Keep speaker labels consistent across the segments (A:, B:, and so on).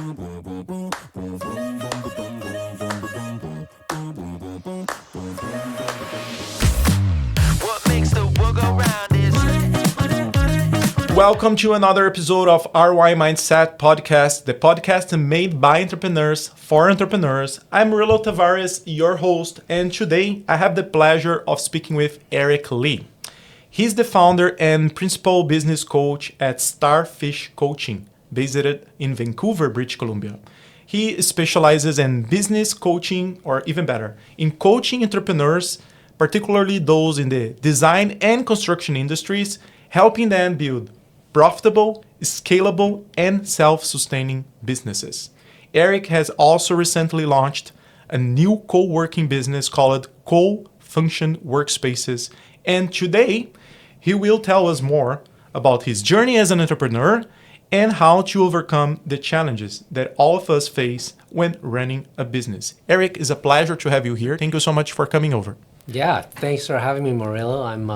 A: Welcome to another episode of ROI Mindset Podcast, the podcast made by entrepreneurs for entrepreneurs. I'm Rilo Tavares, your host, and today I have the pleasure of speaking with Eric Lee. He's the founder and principal business coach at Starfish Coaching, based in Vancouver, British Columbia. He specializes in business coaching, or even better, in coaching entrepreneurs, particularly those in the design and construction industries, helping them build profitable, scalable, and self-sustaining businesses. Eric has also recently launched a new co-working business called CoFunction WorkSpaces, and today he will tell us more about his journey as an entrepreneur and how to overcome the challenges that all of us face when running a business. Eric, it's a pleasure to have you here. Thank you so much for coming over.
B: Yeah, thanks for having me, Murillo. I'm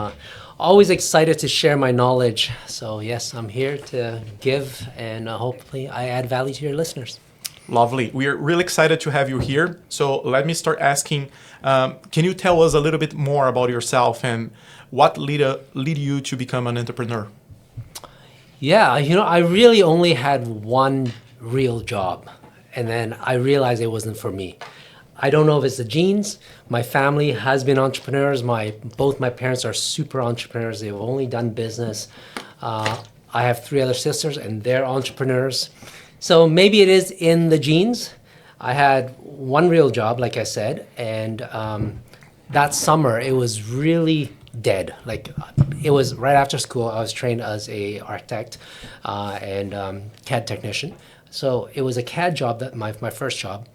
B: always excited to share my knowledge. So yes, I'm here to give, and hopefully I add value to your listeners.
A: Lovely. We are really excited to have you here. So let me start asking, can you tell us a little bit more about yourself and what lead you to become an entrepreneur?
B: Yeah, I really only had one real job, and then I realized it wasn't for me. I don't know if it's the genes. My family has been entrepreneurs. Both my parents are super entrepreneurs. They've only done business. I have 3 other sisters, and they're entrepreneurs. So maybe it is in the genes. I had one real job, like I said, and that summer it was really dead. Like it was right after school. I was trained as a architect and CAD technician. So it was a CAD job, that my first job.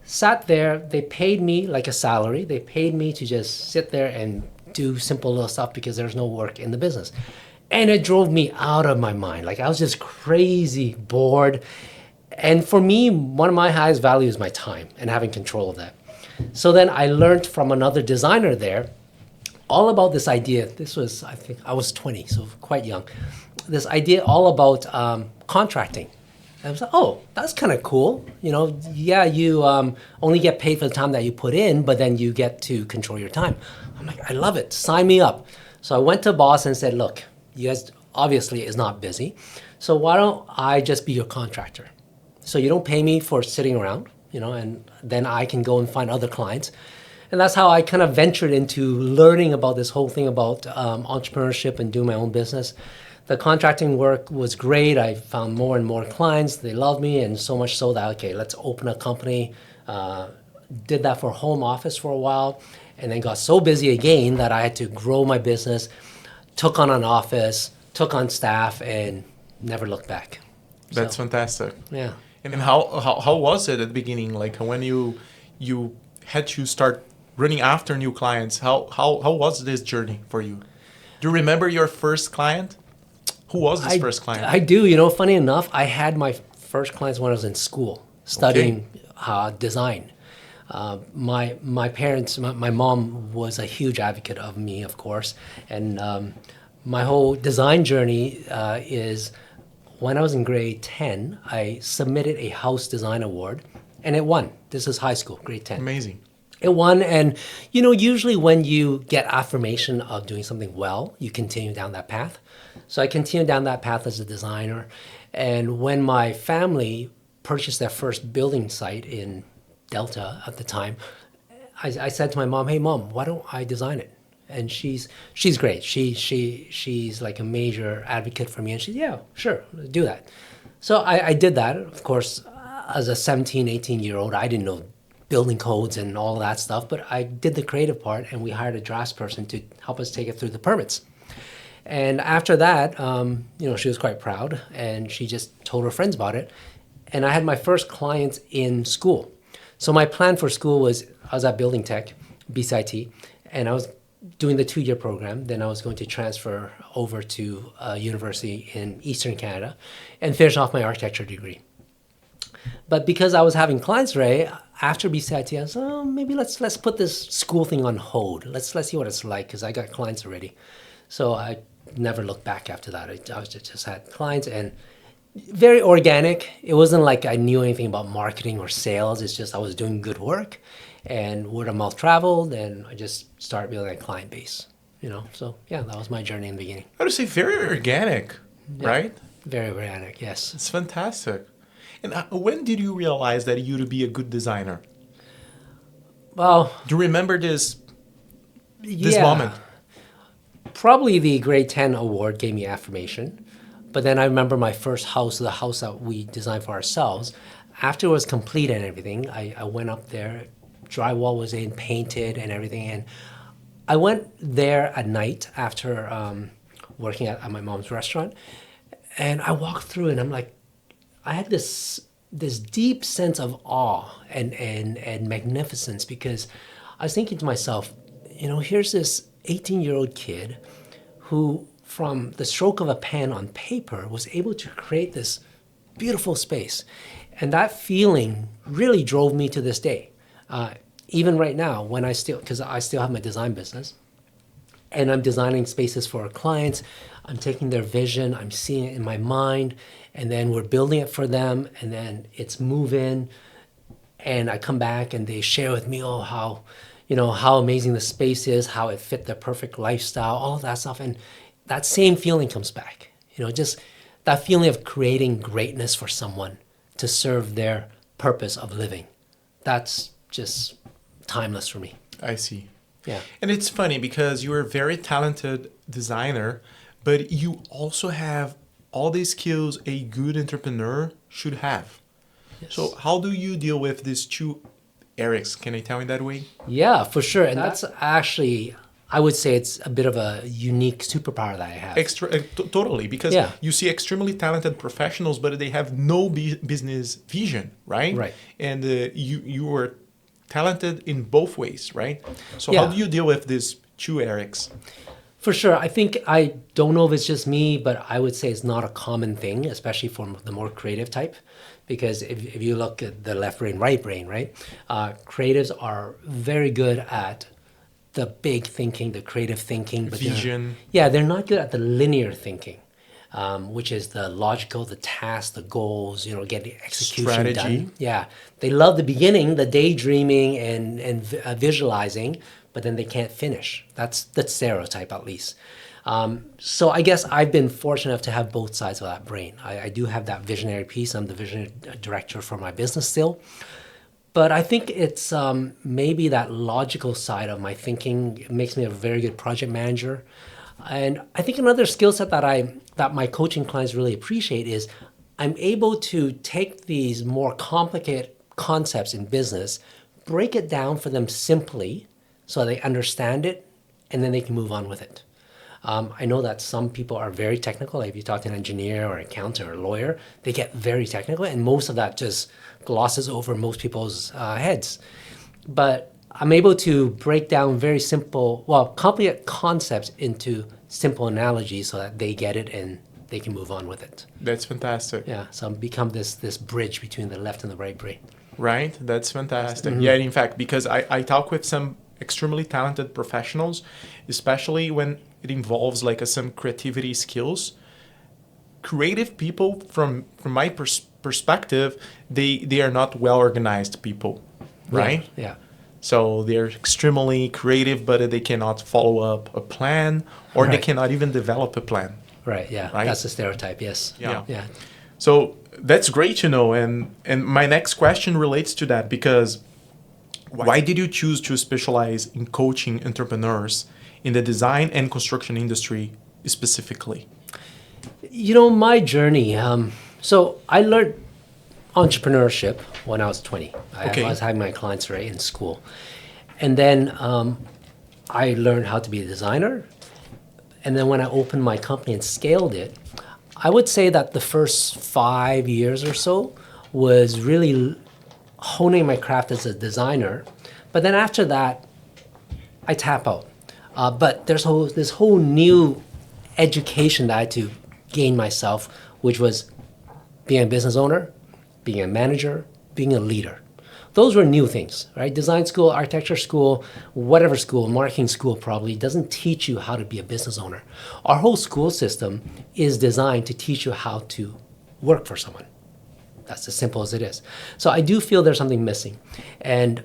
B: Sat there, they paid me like a salary. They paid me to just sit there and do simple little stuff because there's no work in the business. And it drove me out of my mind. Like I was just crazy bored. And for me, one of my highest values is my time and having control of that. So then I learned from another designer there all about this idea. This was, I think, I was 20, so quite young. This idea all about contracting. I was like, oh, that's kind of cool. You only get paid for the time that you put in, but then you get to control your time. I'm like, I love it. Sign me up. So I went to boss and said, look, you guys obviously is not busy. So why don't I just be your contractor? So you don't pay me for sitting around, and then I can go and find other clients. And that's how I kind of ventured into learning about this whole thing about entrepreneurship and doing my own business. The contracting work was great. I found more and more clients. They loved me, and so much so that, okay, let's open a company. Did that for home office for a while, and then got so busy again that I had to grow my business, took on an office, took on staff, and never looked back.
A: That's fantastic.
B: Yeah.
A: And how was it at the beginning? Like when you had to start running after new clients, how was this journey for you? Do you remember your first client? Who was this first client?
B: I do. Funny enough, I had my first clients when I was in school studying design. My parents, my mom was a huge advocate of me, of course. And my whole design journey is when I was in grade 10, I submitted a house design award and it won. This is high school, grade 10.
A: Amazing.
B: It won, and usually when you get affirmation of doing something well, you continue down that path. So I continued down that path as a designer, and when my family purchased their first building site in Delta at the time, I said to my mom, "Hey, Mom, why don't I design it?" And she's great. She's like a major advocate for me, and she's, yeah, sure, do that. So I did that. Of course, as a 17, 18-year-old, I didn't know building codes and all that stuff, but I did the creative part, and we hired a draftsperson to help us take it through the permits. And after that, she was quite proud, and she just told her friends about it. And I had my first clients in school. So my plan for school was, I was at Building Tech, BCIT, and I was doing the 2-year program. Then I was going to transfer over to a university in Eastern Canada and finish off my architecture degree. But because I was having clients, Ray, after BCIT, I was, maybe let's put this school thing on hold. Let's see what it's like, because I got clients already. So I never looked back after that. I just had clients, and Very organic. It wasn't like I knew anything about marketing or sales. It's just I was doing good work, and word of mouth traveled, and I just started building a client base. So yeah, that was my journey in the beginning.
A: I would say very organic, right?
B: Very organic, yes.
A: It's fantastic. And when did you realize that you'd be a good designer?
B: Well,
A: Do you remember this
B: yeah,
A: moment?
B: probably the grade 10 award gave me affirmation. But then I remember my first house, the house that we designed for ourselves. After it was complete and everything, I went up there. Drywall was in, painted and everything. And I went there at night after working at my mom's restaurant. And I walked through and I'm like, I had this deep sense of awe and magnificence, because I was thinking to myself, here's this 18-year-old kid who, from the stroke of a pen on paper, was able to create this beautiful space. And that feeling really drove me to this day. Even right now, because I still have my design business, and I'm designing spaces for our clients, I'm taking their vision, I'm seeing it in my mind, and then we're building it for them, and then it's move in, and I come back and they share with me, how amazing the space is, how it fit their perfect lifestyle, all of that stuff. And that same feeling comes back, just that feeling of creating greatness for someone to serve their purpose of living. That's just timeless for me.
A: I see.
B: Yeah.
A: And it's funny because you're a very talented designer, but you also have all these skills a good entrepreneur should have.
B: Yes.
A: So how do you deal with these two Erics? Can I tell you that way?
B: Yeah, for sure. And that's actually, I would say it's a bit of a unique superpower that I have.
A: Totally, because
B: Yeah.
A: you see extremely talented professionals, but they have no business vision, right?
B: Right.
A: And you are talented in both ways, right? So
B: Yeah.
A: how do you deal with these two Erics?
B: For sure. I don't know if it's just me, but I would say it's not a common thing, especially for the more creative type. Because if you look at the left brain, right brain, right? Creatives are very good at the big thinking, the creative thinking. But
A: Vision.
B: they're not good at the linear thinking, which is the logical, the tasks, the goals, getting execution
A: Strategy.
B: done. Yeah. They love the beginning, the daydreaming and visualizing, but then they can't finish. That's the stereotype, at least. So I guess I've been fortunate enough to have both sides of that brain. I do have that visionary piece. I'm the visionary director for my business still. But I think it's maybe that logical side of my thinking. It makes me a very good project manager. And I think another skill set that my coaching clients really appreciate is I'm able to take these more complicated concepts in business, break it down for them simply so they understand it, and then they can move on with it. I know that some people are very technical. Like if you talk to an engineer or an accountant or a lawyer, they get very technical, and most of that just glosses over most people's heads. But I'm able to break down very simple, complicated concepts into simple analogies so that they get it and they can move on with it.
A: That's fantastic.
B: Yeah, so I've become this bridge between the left and the right brain.
A: Right? That's fantastic. Yeah, in fact, because I talk with some extremely talented professionals, especially when it involves like some creativity skills. Creative people, from my perspective, they are not well organized people, right?
B: Yeah.
A: So they're extremely creative, but they cannot follow up a plan, or they
B: Right.
A: cannot even develop a plan.
B: Right, yeah.
A: Right?
B: That's the stereotype, yes.
A: Yeah.
B: Yeah.
A: So that's great to know. And my next question relates to that, because why did you choose to specialize in coaching entrepreneurs in the design and construction industry specifically?
B: My journey. So I learned entrepreneurship when I was 20.
A: Okay.
B: I was having my clients right in school. And then I learned how to be a designer. And then when I opened my company and scaled it, I would say that the first 5 years or so was really honing my craft as a designer. But then after that, I tap out. But there's this whole new education that I had to gain myself, which was being a business owner, being a manager, being a leader. Those were new things, right? Design school, architecture school, whatever school, marketing school probably doesn't teach you how to be a business owner. Our whole school system is designed to teach you how to work for someone. That's as simple as it is. So I do feel there's something missing. And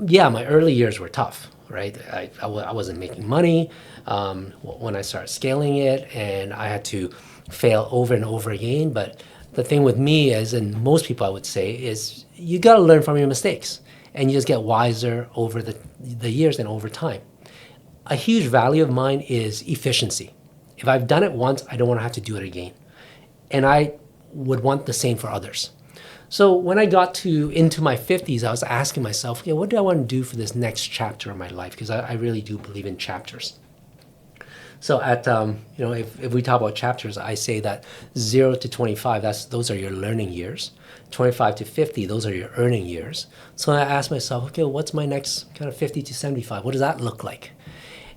B: yeah, my early years were tough, right? I wasn't making money when I started scaling it, and I had to fail over and over again. But the thing with me is, and most people I would say, is you got to learn from your mistakes, and you just get wiser over the years and over time. A huge value of mine is efficiency. If I've done it once, I don't want to have to do it again. And I would want the same for others. So when I got into my 50s, I was asking myself, okay, what do I want to do for this next chapter of my life? Because I really do believe in chapters. So if we talk about chapters, I say that 0 to 25, those are your learning years. 25 to 50, those are your earning years. So I asked myself, okay, what's my next kind of 50 to 75? What does that look like?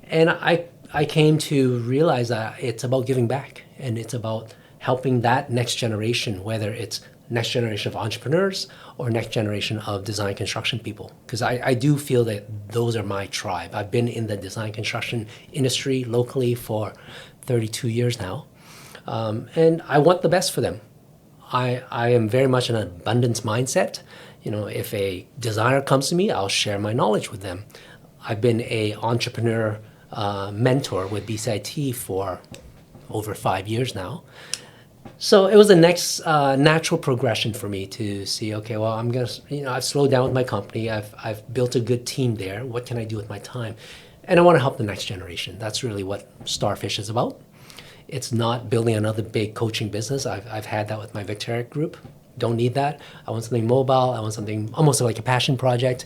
B: And I came to realize that it's about giving back, and it's about helping that next generation, whether it's next generation of entrepreneurs or next generation of design construction people. Because I do feel that those are my tribe. I've been in the design construction industry locally for 32 years now. And I want the best for them. I am very much an abundance mindset. If a designer comes to me, I'll share my knowledge with them. I've been a entrepreneur mentor with BCIT for over 5 years now. So it was the next natural progression for me to see, okay, well, I've slowed down with my company. I've built a good team there. What can I do with my time? And I want to help the next generation. That's really what Starfish is about. It's not building another big coaching business. I've had that with my Victoria group. Don't need that. I want something mobile. I want something almost like a passion project.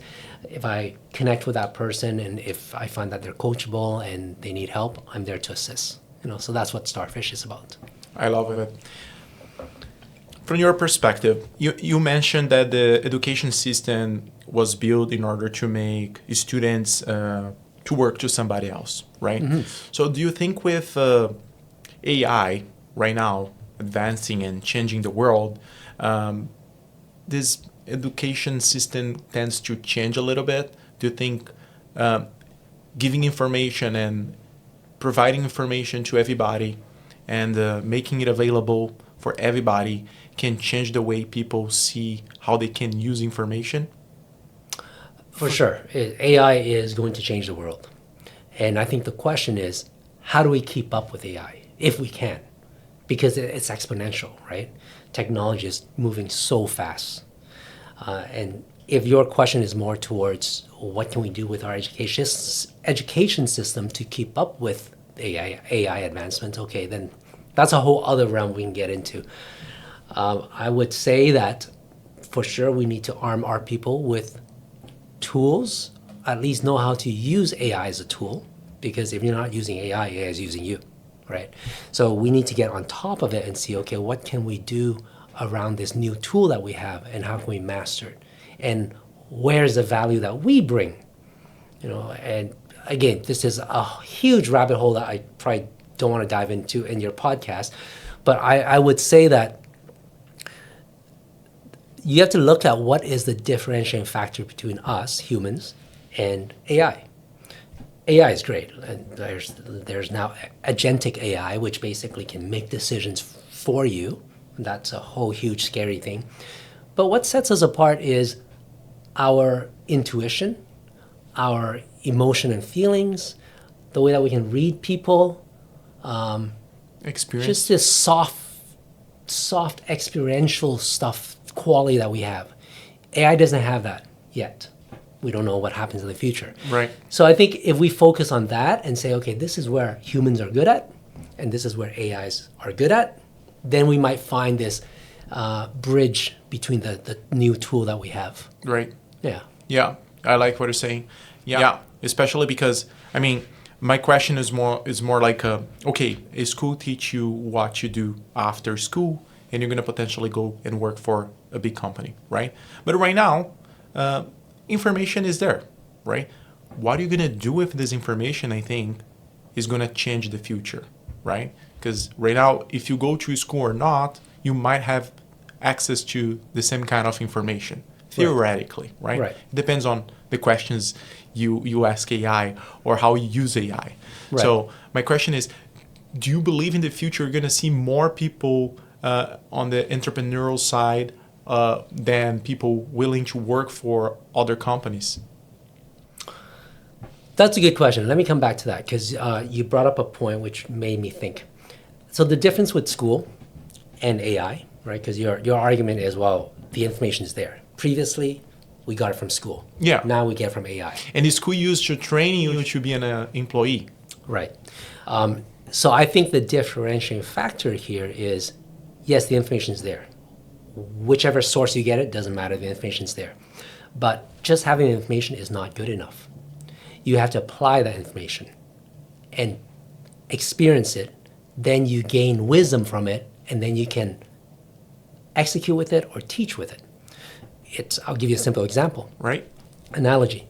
B: If I connect with that person and if I find that they're coachable and they need help, I'm there to assist. So that's what Starfish is about.
A: I love it. From your perspective, you mentioned that the education system was built in order to make students to work to somebody else, right? Mm-hmm. So do you think with AI right now advancing and changing the world, this education system tends to change a little bit? Do you think giving information and providing information to everybody and making it available for everybody can change the way people see how they can use information?
B: For sure. AI is going to change the world. And I think the question is, how do we keep up with AI, if we can? Because it's exponential, right? Technology is moving so fast. And if your question is more towards what can we do with our education system to keep up with AI advancements, okay, then that's a whole other realm we can get into. I would say that for sure we need to arm our people with tools, at least know how to use AI as a tool, because if you're not using AI, AI is using you, right? So we need to get on top of it and see, okay, what can we do around this new tool that we have and how can we master it? And where's the value that we bring? And again, this is a huge rabbit hole that I probably don't want to dive into in your podcast, but I would say that you have to look at what is the differentiating factor between us, humans, and AI. AI is great, and there's now agentic AI, which basically can make decisions for you. That's a whole huge scary thing. But what sets us apart is our intuition, our emotion and feelings, the way that we can read people,
A: experience.
B: Just this soft experiential stuff, quality that we have. AI doesn't have that yet. We don't know what happens in the future.
A: Right.
B: So I think if we focus on that and say, okay, this is where humans are good at, and this is where AIs are good at, then we might find this bridge between the new tool that we have.
A: Right.
B: Yeah.
A: Yeah. I like what you're saying. Yeah. Especially because, my question is more like, okay, a school teach you what you do after school, and you're going to potentially go and work for a big company, right? But right now, information is there, right? What are you going to do with this information, I think, is going to change the future, right? Because right now, if you go to school or not, you might have access to the same kind of information, theoretically, right? It depends on the questions you ask AI or how you use AI. Right. So my question is, do you believe in the future you're going to see more people on the entrepreneurial side than people willing to work for other companies?
B: That's a good question. Let me come back to that because you brought up a point which made me think. So the difference with school and AI, right? Because your argument is, well, the information is there. Previously, we got it from school.
A: Yeah.
B: Now we get it from AI.
A: And the school used to train you to be an employee.
B: Right. So I think the differentiating factor here is, yes, the information is there. Whichever source you get it, doesn't matter, the information is there. But just having the information is not good enough. You have to apply that information and experience it. Then you gain wisdom from it, and then you can execute with it or teach with it. I'll give you a simple example.
A: Right.
B: Analogy.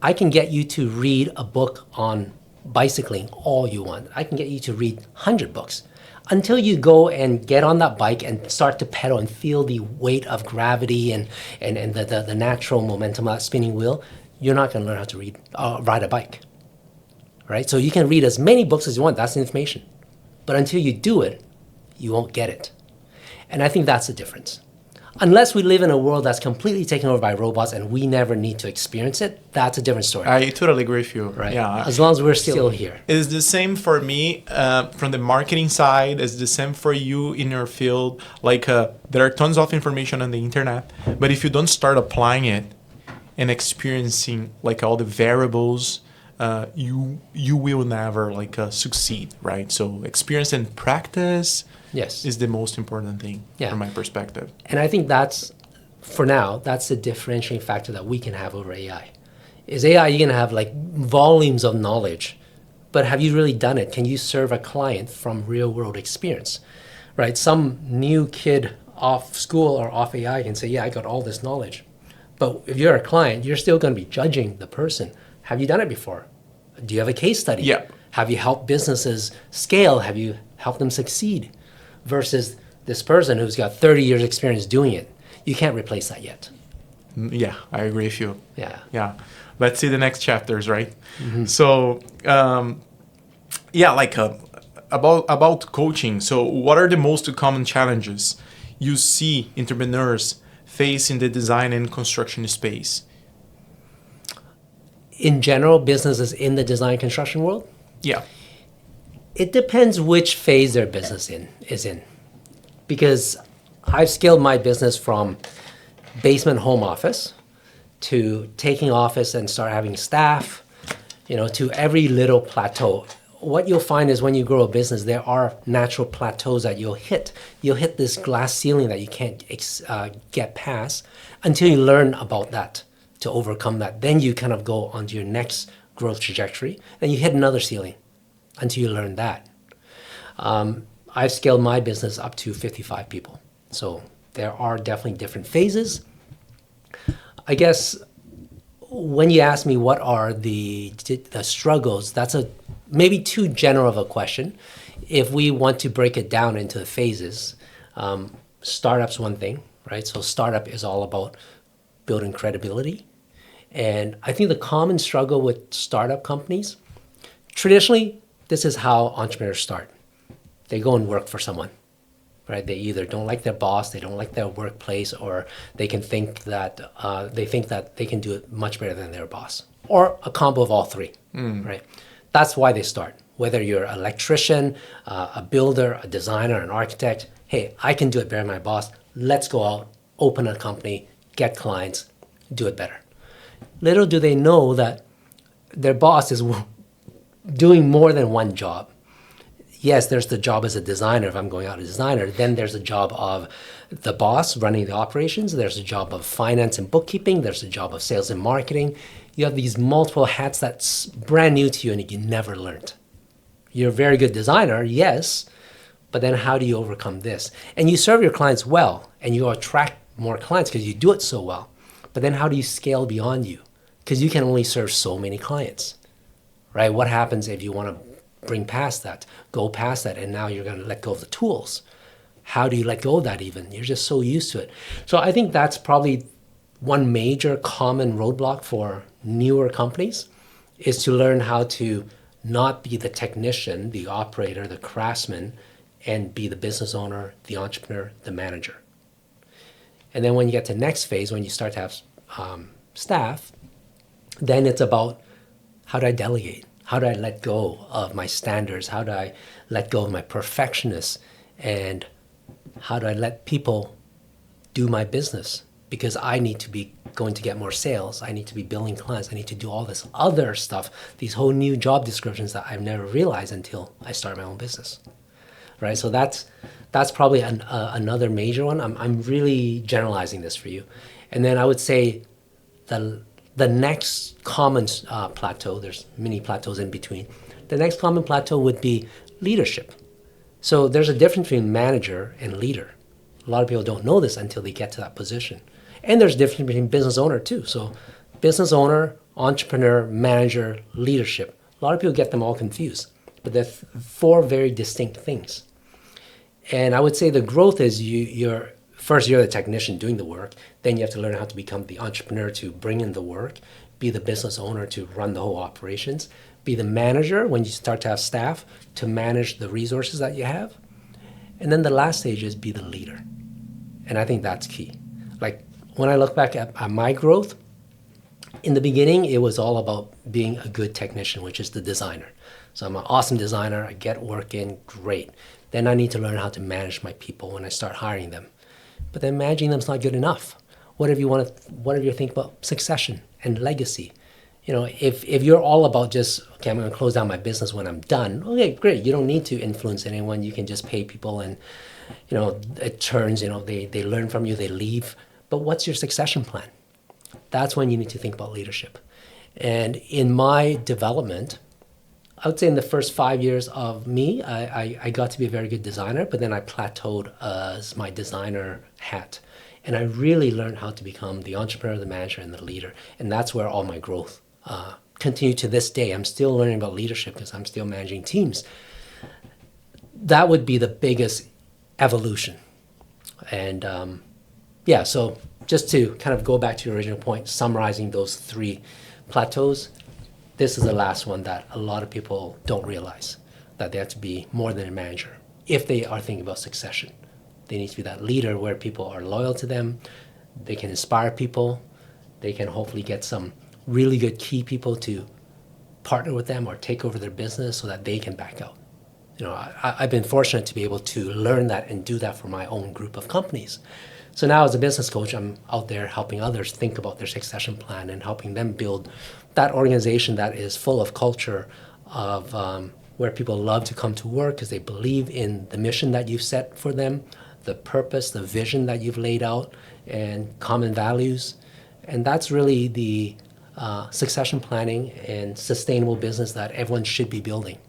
B: I can get you to read a book on bicycling all you want. I can get you to read 100 books. Until you go and get on that bike and start to pedal and feel the weight of gravity and the natural momentum of that spinning wheel, you're not going to learn how to ride a bike. Right? So you can read as many books as you want. That's the information. But until you do it, you won't get it. And I think that's the difference. Unless we live in a world that's completely taken over by robots and we never need to experience it, that's a different story.
A: I totally agree with you.
B: Right.
A: Yeah.
B: As long as we're still here.
A: It's the same for me from the marketing side. It's the same for you in your field. Like there are tons of information on the internet, but if you don't start applying it and experiencing like all the variables, you will never succeed, right? So experience and practice is the most important thing from my perspective.
B: And I think that's, for now, that's the differentiating factor that we can have over AI. Is AI, you're going to have like volumes of knowledge, but have you really done it? Can you serve a client from real world experience, right? Some new kid off school or off AI can say, yeah, I got all this knowledge. But if you're a client, you're still going to be judging the person. Have you done it before? Do you have a case study?
A: Yeah.
B: Have you helped businesses scale? Have you helped them succeed? Versus this person who's got 30 years experience doing it. You can't replace that yet.
A: Yeah, I agree with you.
B: Yeah.
A: Let's see the next chapters, right? Mm-hmm. So, about coaching. So what are the most common challenges you see entrepreneurs face in the design and construction space?
B: In general, businesses in the design construction world?
A: Yeah.
B: It depends which phase their business is in. Because I've scaled my business from basement home office to taking office and start having staff, to every little plateau. What you'll find is when you grow a business, there are natural plateaus that you'll hit. You'll hit this glass ceiling that you can't get past until you learn about that, to overcome that. Then you kind of go onto your next growth trajectory. Then you hit another ceiling until you learn that. I've scaled my business up to 55 people. So there are definitely different phases. I guess when you ask me what are the struggles, that's maybe too general of a question. If we want to break it down into the phases, startup's one thing, right? So startup is all about building credibility. And I think the common struggle with startup companies, traditionally, this is how entrepreneurs start. They go and work for someone, right? They either don't like their boss, they don't like their workplace, or they think that they can do it much better than their boss, or a combo of all three, right? That's why they start. Whether you're an electrician, a builder, a designer, an architect, hey, I can do it better than my boss. Let's go out, open a company, get clients, do it better. Little do they know that their boss is doing more than one job. Yes, there's the job as a designer if I'm going out as a designer. Then there's the job of the boss running the operations. There's the job of finance and bookkeeping. There's the job of sales and marketing. You have these multiple hats that's brand new to you and you never learned. You're a very good designer, yes, but then how do you overcome this? And you serve your clients well and you attract more clients because you do it so well. But then how do you scale beyond you? Because you can only serve so many clients, right? What happens if you want to bring past that, go past that, and now you're going to let go of the tools? How do you let go of that even? You're just so used to it. So I think that's probably one major common roadblock for newer companies is to learn how to not be the technician, the operator, the craftsman, and be the business owner, the entrepreneur, the manager. And then when you get to the next phase, when you start to have staff, then it's about how do I delegate? How do I let go of my standards? How do I let go of my perfectionists? And how do I let people do my business? Because I need to be going to get more sales. I need to be billing clients. I need to do all this other stuff, these whole new job descriptions that I've never realized until I started my own business, right? So that's probably another major one. I'm really generalizing this for you. And then I would say the next common plateau, there's many plateaus in between. The next common plateau would be leadership. So there's a difference between manager and leader. A lot of people don't know this until they get to that position. And there's a difference between business owner too. So business owner, entrepreneur, manager, leadership. A lot of people get them all confused. But they're four very distinct things. And I would say the growth is you're the technician doing the work. Then you have to learn how to become the entrepreneur to bring in the work, be the business owner to run the whole operations, be the manager when you start to have staff to manage the resources that you have. And then the last stage is be the leader. And I think that's key. Like when I look back at my growth, in the beginning, it was all about being a good technician, which is the designer. So I'm an awesome designer. I get work in, great. Then I need to learn how to manage my people when I start hiring them. But then managing them is not good enough. What if you think about succession and legacy? You know, if you're all about just, okay, I'm going to close down my business when I'm done. Okay, great. You don't need to influence anyone. You can just pay people and, you know, it turns, you know, they learn from you, they leave. But what's your succession plan? That's when you need to think about leadership. And in my development, I would say in the first 5 years of me, I got to be a very good designer, but then I plateaued as my designer hat. And I really learned how to become the entrepreneur, the manager, and the leader. And that's where all my growth continued to this day. I'm still learning about leadership because I'm still managing teams. That would be the biggest evolution. And so just to kind of go back to your original point, summarizing those three plateaus, this is the last one that a lot of people don't realize, that they have to be more than a manager. If they are thinking about succession, they need to be that leader where people are loyal to them. They can inspire people. They can hopefully get some really good key people to partner with them or take over their business so that they can back out. You know, I've been fortunate to be able to learn that and do that for my own group of companies. So now as a business coach, I'm out there helping others think about their succession plan and helping them build that organization that is full of culture of where people love to come to work because they believe in the mission that you've set for them, the purpose, the vision that you've laid out, and common values. And that's really the succession planning and sustainable business that everyone should be building,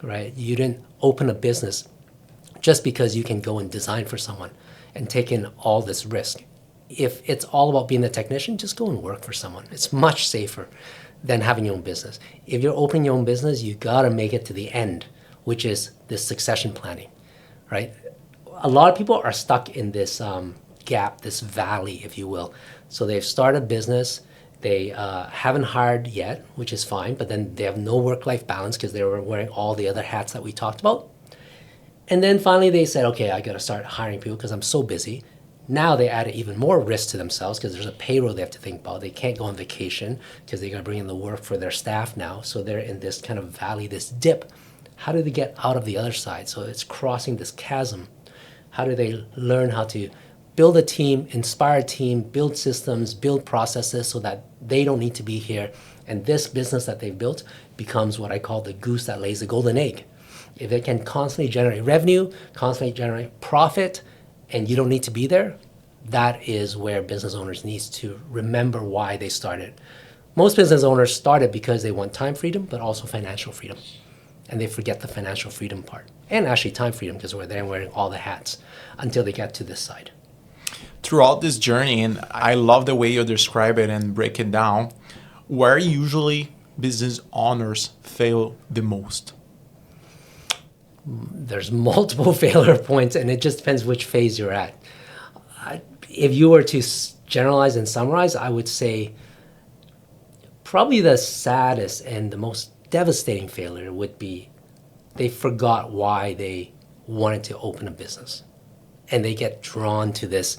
B: right? You didn't open a business just because you can go and design for someone and take in all this risk. If it's all about being a technician, just go and work for someone. It's much safer than having your own business. If you're opening your own business, you gotta make it to the end, which is this succession planning, right? A lot of people are stuck in this gap, this valley, if you will. So they've started a business, they haven't hired yet, which is fine, but then they have no work-life balance because they were wearing all the other hats that we talked about. And then finally they said, okay, I gotta start hiring people because I'm so busy. Now they added even more risk to themselves because there's a payroll they have to think about. They can't go on vacation because they gotta bring in the work for their staff now. So they're in this kind of valley, this dip. How do they get out of the other side? So it's crossing this chasm. How do they learn how to build a team, inspire a team, build systems, build processes so that they don't need to be here? And this business that they've built becomes what I call the goose that lays the golden egg. If it can constantly generate revenue, constantly generate profit, and you don't need to be there, that is where business owners need to remember why they started. Most business owners started because they want time freedom, but also financial freedom. And they forget the financial freedom part. And actually time freedom because we're there wearing all the hats until they get to this side.
A: Throughout this journey, and I love the way you describe it and break it down, where usually business owners fail the most?
B: There's multiple failure points, and it just depends which phase you're at. If you were to generalize and summarize, I would say probably the saddest and the most devastating failure would be they forgot why they wanted to open a business. And they get drawn to this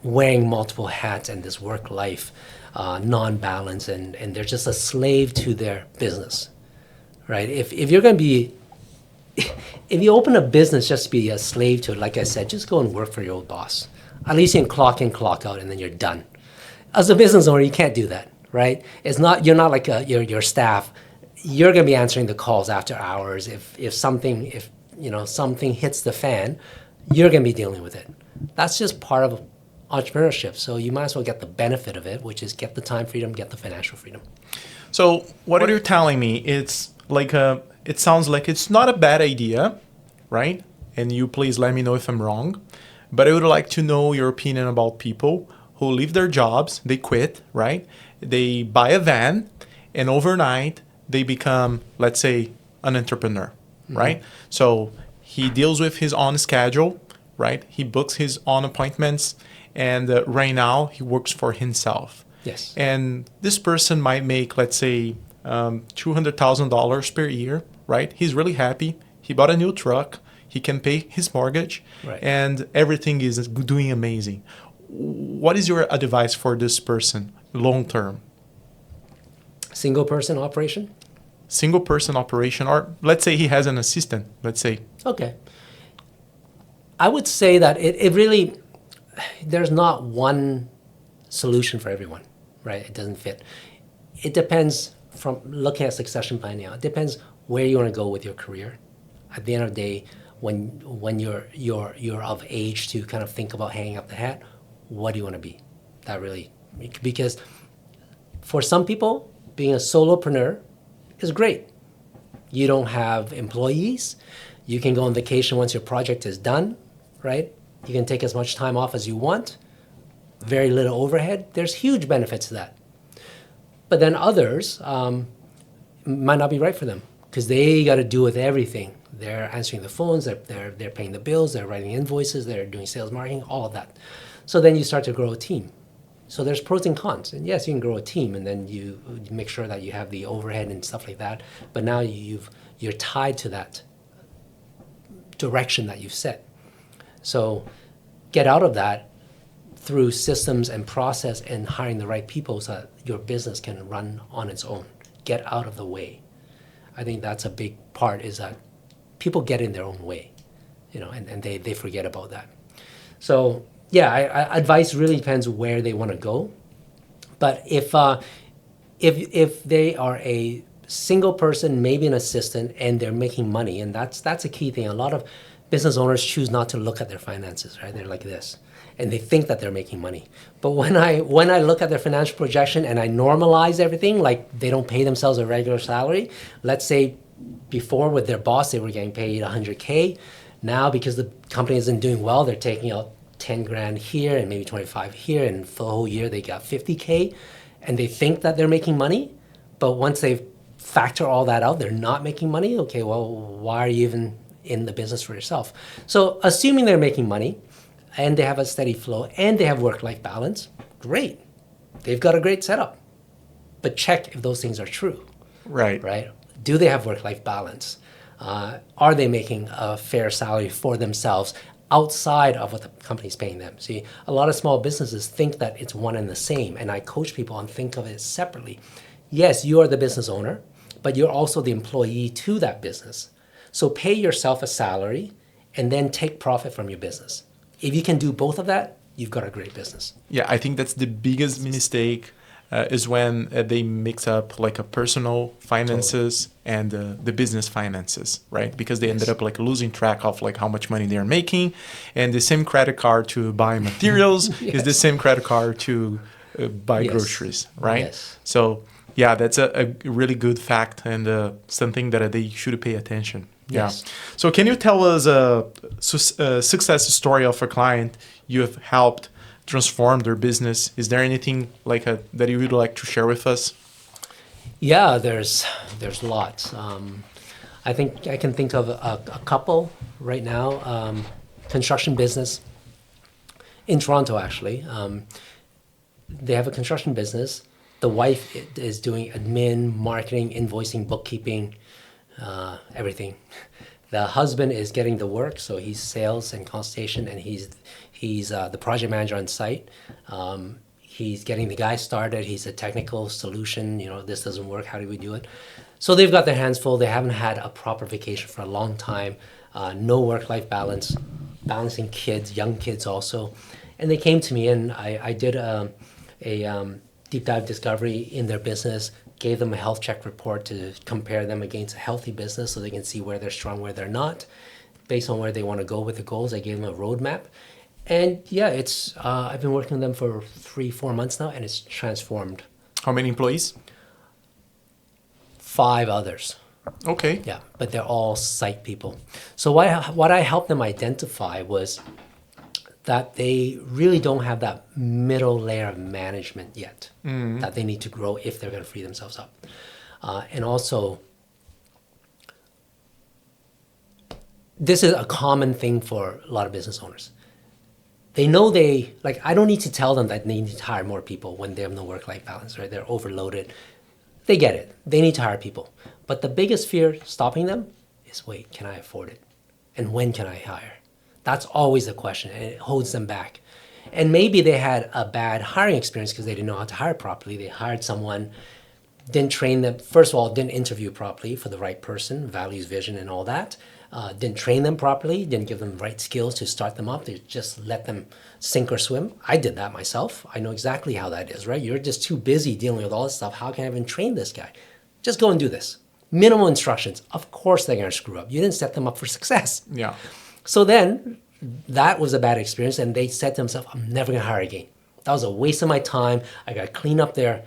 B: wearing multiple hats and this work-life non-balance, and they're just a slave to their business, right? If you're going to be, if you open a business just to be a slave to it, like I said, just go and work for your old boss. At least you can clock in, clock out, and then you're done. As a business owner, you can't do that, right? It's not, you're not like your staff. You're going to be answering the calls after hours. If something hits the fan, you're going to be dealing with it. That's just part of entrepreneurship. So you might as well get the benefit of it, which is get the time freedom, get the financial freedom.
A: So what you're telling me, it's like it sounds like it's not a bad idea, right? And you please let me know if I'm wrong. But I would like to know your opinion about people who leave their jobs, they quit, right? They buy a van, and overnight they become, let's say, an entrepreneur, right? So he deals with his own schedule, right? He books his own appointments, and right now he works for himself.
B: Yes.
A: And this person might make, let's say, $200,000 per year, right? He's really happy. He bought a new truck. He can pay his mortgage,
B: right,
A: and everything is doing amazing. What is your advice for this person long term?
B: Single person operation?
A: Single person operation, or let's say he has an assistant, let's say.
B: Okay. I would say that it really, there's not one solution for everyone, right? It doesn't fit. It depends, from looking at succession planning now, it depends where you want to go with your career. At the end of the day, when you're of age to kind of think about hanging up the hat, what do you want to be? That really, because for some people, being a solopreneur is great. You don't have employees. You can go on vacation once your project is done, right? You can take as much time off as you want. Very little overhead. There's huge benefits to that. But then others might not be right for them because they got to do with everything. They're answering the phones, they're paying the bills, they're writing invoices, they're doing sales marketing, all of that. So then you start to grow a team. So there's pros and cons. And yes, you can grow a team, and then you make sure that you have the overhead and stuff like that. But now you're tied to that direction that you've set. So get out of that through systems and process and hiring the right people so that your business can run on its own. Get out of the way. I think that's a big part, is that people get in their own way, and they forget about that. So yeah, advice really depends where they want to go. But if they are a single person, maybe an assistant, and they're making money, and that's a key thing. A lot of business owners choose not to look at their finances, right? They're like this, and they think that they're making money. But when I look at their financial projection and I normalize everything, like they don't pay themselves a regular salary. Let's say before with their boss they were getting paid $100K. Now because the company isn't doing well, they're taking out 10 grand here and maybe 25 here, and for the whole year they got 50K, and they think that they're making money. But once they factor all that out, they're not making money. Okay, well, why are you even in the business for yourself? So assuming they're making money and they have a steady flow and they have work-life balance, great. They've got a great setup. But check if those things are true. Right? Do they have work-life balance? Are they making a fair salary for themselves outside of what the company's paying them? See, a lot of small businesses think that it's one and the same, and I coach people on think of it separately. Yes, you are the business owner, but you're also the employee to that business. So pay yourself a salary and then take profit from your business. If you can do both of that, you've got a great business.
A: Yeah, I think that's the biggest mistake is when they mix up like a personal finances and the business finances, right? Because they ended up like losing track of like how much money they're making, and the same credit card to buy materials is the same credit card to buy groceries, right?
B: Yes.
A: So yeah, that's a really good fact, and something that they should pay attention.
B: Yes.
A: Yeah. So can you tell us a success story of a client you have helped transform their business? Is there anything like that you would like to share with us?
B: Yeah, there's lots. I think I can think of a couple right now. Construction business in Toronto, actually. They have a construction business. The wife is doing admin, marketing, invoicing, bookkeeping, everything. The husband is getting the work, so he's sales and consultation, and he's the project manager on site. He's getting the guy started. He's a technical solution. This doesn't work. How do we do it? So they've got their hands full. They haven't had a proper vacation for a long time. No work-life balance, balancing kids, young kids also. And they came to me, and I did a deep dive discovery in their business, gave them a health check report to compare them against a healthy business so they can see where they're strong, where they're not. Based on where they want to go with the goals, I gave them a roadmap. And yeah, I've been working with them for 3-4 months now, and it's transformed.
A: How many employees?
B: 5 others.
A: Okay.
B: Yeah, but they're all site people. So what I helped them identify was that they really don't have that middle layer of management yet that they need to grow if they're going to free themselves up. And also, this is a common thing for a lot of business owners. They know I don't need to tell them that they need to hire more people when they have no work-life balance, right? They're overloaded. They get it. They need to hire people. But the biggest fear stopping them is, wait, can I afford it? And when can I hire? That's always the question, and it holds them back. And maybe they had a bad hiring experience because they didn't know how to hire properly. They hired someone, didn't train them. First of all, didn't interview properly for the right person, values, vision, and all that. Didn't train them properly, didn't give them the right skills to start them up. They just let them sink or swim. I did that myself. I know exactly how that is, right? You're just too busy dealing with all this stuff. How can I even train this guy? Just go and do this. Minimal instructions. Of course they're going to screw up. You didn't set them up for success.
A: Yeah.
B: So then that was a bad experience, and they said to themselves, I'm never going to hire again. That was a waste of my time. I got to clean up their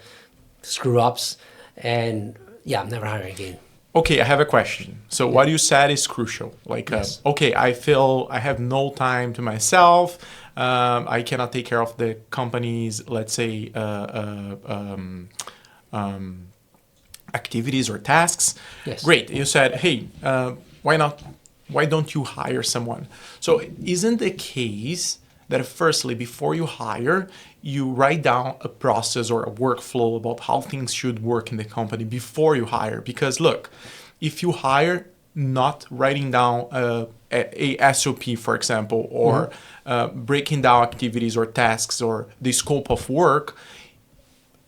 B: screw-ups, and yeah, I'm never hiring again.
A: Okay, I have a question. So what you said is crucial.
B: Yes.
A: Okay, I feel I have no time to myself. I cannot take care of the company's, let's say, activities or tasks.
B: Yes.
A: Great. You said, hey, why not? Why don't you hire someone? So isn't the case that firstly, before you hire, you write down a process or a workflow about how things should work in the company before you hire? Because look, if you hire not writing down a SOP, for example, or breaking down activities or tasks or the scope of work,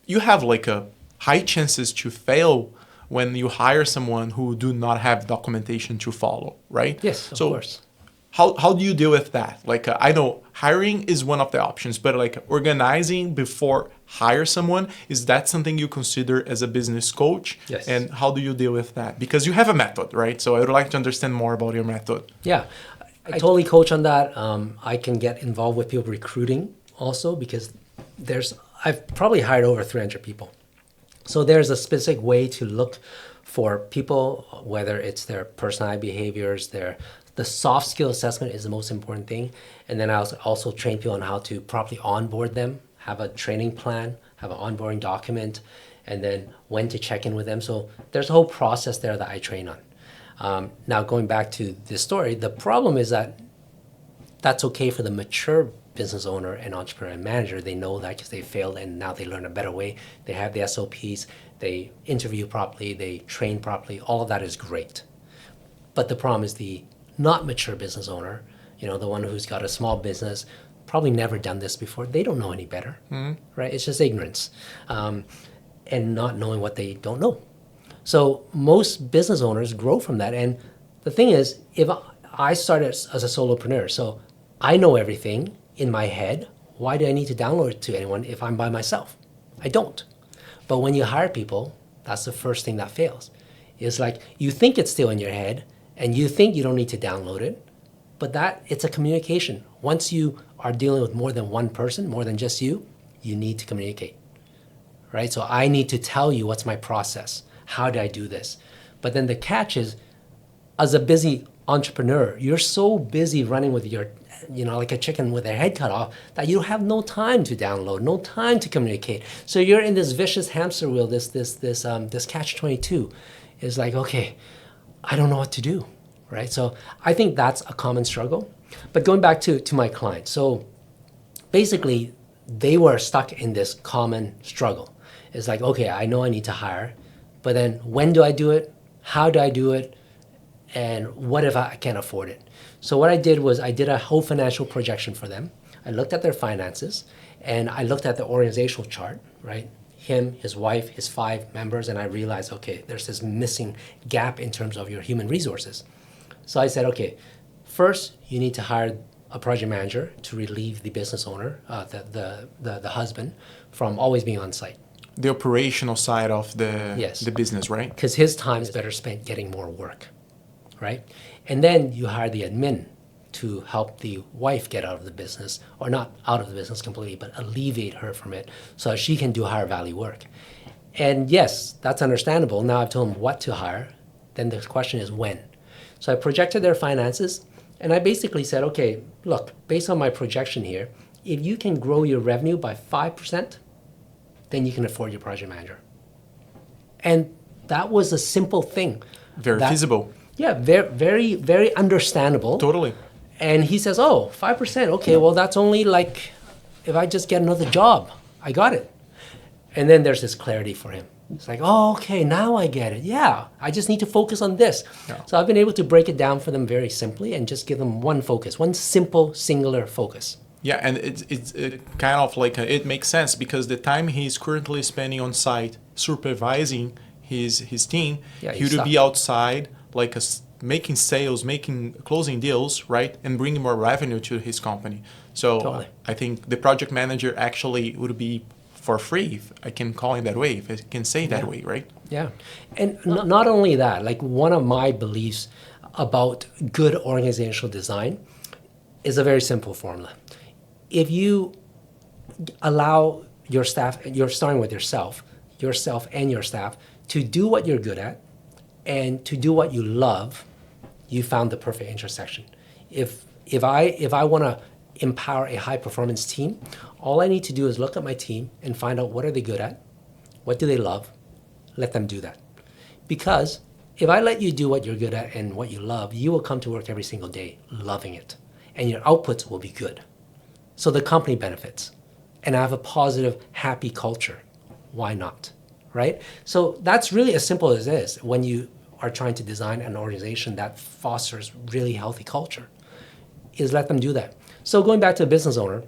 A: you have a high chances to fail when you hire someone who do not have documentation to follow, right?
B: Yes, of course.
A: How do you deal with that? I know hiring is one of the options, but organizing before hire someone, is that something you consider as a business coach?
B: Yes.
A: And how do you deal with that? Because you have a method, right? So I would like to understand more about your method.
B: Yeah, I totally coach on that. I can get involved with people recruiting also because I've probably hired over 300 people. So there's a specific way to look for people, whether it's their personality behaviors, the soft skill assessment is the most important thing. And then I also train people on how to properly onboard them, have a training plan, have an onboarding document, and then when to check in with them. So there's a whole process there that I train on. Now going back to this story, the problem is that that's okay for the mature business owner and entrepreneur and manager. They know that because they failed and now they learn a better way. They have the SOPs, they interview properly, they train properly. All of that is great. But the problem is the not mature business owner, the one who's got a small business, probably never done this before. They don't know any better, right? It's just ignorance and not knowing what they don't know. So most business owners grow from that. And the thing is, if I started as a solopreneur, so I know everything in my head, why do I need to download it to anyone if I'm by myself? I don't. But when you hire people, that's the first thing that fails. It's you think it's still in your head and you think you don't need to download it, but it's a communication. Once you are dealing with more than one person, more than just you need to communicate, right? So I need to tell you what's my process. How do I do this? But then the catch is, as a busy entrepreneur, you're so busy running with your like a chicken with their head cut off, that you have no time to download, no time to communicate. So you're in this vicious hamster wheel, this catch-22 is okay, I don't know what to do, right? So I think that's a common struggle. But going back to my client, so basically they were stuck in this common struggle. It's okay, I know I need to hire, but then when do I do it? How do I do it? And what if I can't afford it? So what I did was I did a whole financial projection for them. I looked at their finances and I looked at the organizational chart, right? Him, his wife, his 5 members, and I realized, okay, there's this missing gap in terms of your human resources. So I said, okay, first you need to hire a project manager to relieve the business owner, the husband, from always being on site.
A: The operational side of
B: Yes.
A: the business, right?
B: Because his time is better spent getting more work, right? And then you hire the admin to help the wife get out of the business, or not out of the business completely, but alleviate her from it so that she can do higher value work. And yes, that's understandable. Now I've told them what to hire. Then the question is when. So I projected their finances, and I basically said, okay, look, based on my projection here, if you can grow your revenue by 5%, then you can afford your project manager. And that was a simple thing.
A: Very feasible.
B: Yeah, very, very, very understandable.
A: Totally.
B: And he says, oh, 5%, okay, well, that's only like, if I just get another job, I got it. And then there's this clarity for him. It's like, oh, okay, now I get it. Yeah, I just need to focus on this.
A: Yeah.
B: So I've been able to break it down for them very simply and just give them one focus, one simple, singular focus.
A: Yeah, and it's kind of like it makes sense because the time he's currently spending on site supervising his team,
B: Yeah,
A: he would be outside like making sales, closing deals, right, and bringing more revenue to his company. So
B: Totally.
A: I think the project manager actually would be for free, if I can call it that way, if I can say that way, right?
B: Yeah. And not only that, like one of my beliefs about good organizational design is a very simple formula. If you allow your staff, you're starting with yourself and your staff, to do what you're good at and to do what you love, you found the perfect intersection. If I want to empower a high performance team, all I need to do is look at my team and find out what are they good at, what do they love, let them do that. Because if I let you do what you're good at and what you love, you will come to work every single day loving it, and your outputs will be good. So the company benefits, and I have a positive, happy culture. Why not, right? So that's really as simple as this when you are trying to design an organization that fosters really healthy culture, is let them do that. So going back to a business owner,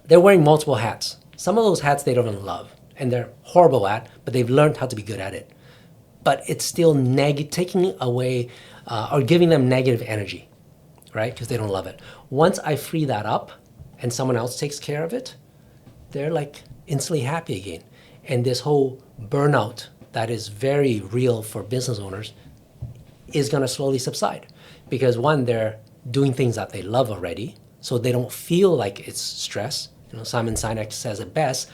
B: they're wearing multiple hats. Some of those hats they don't even love, and they're horrible at, but they've learned how to be good at it. But it's still taking away or giving them negative energy, right? Because they don't love it. Once I free that up and someone else takes care of it, they're like instantly happy again. And this whole burnout that is very real for business owners is going to slowly subside. Because one, they're doing things that they love already, so they don't feel like it's stress. You know, Simon Sinek says it best,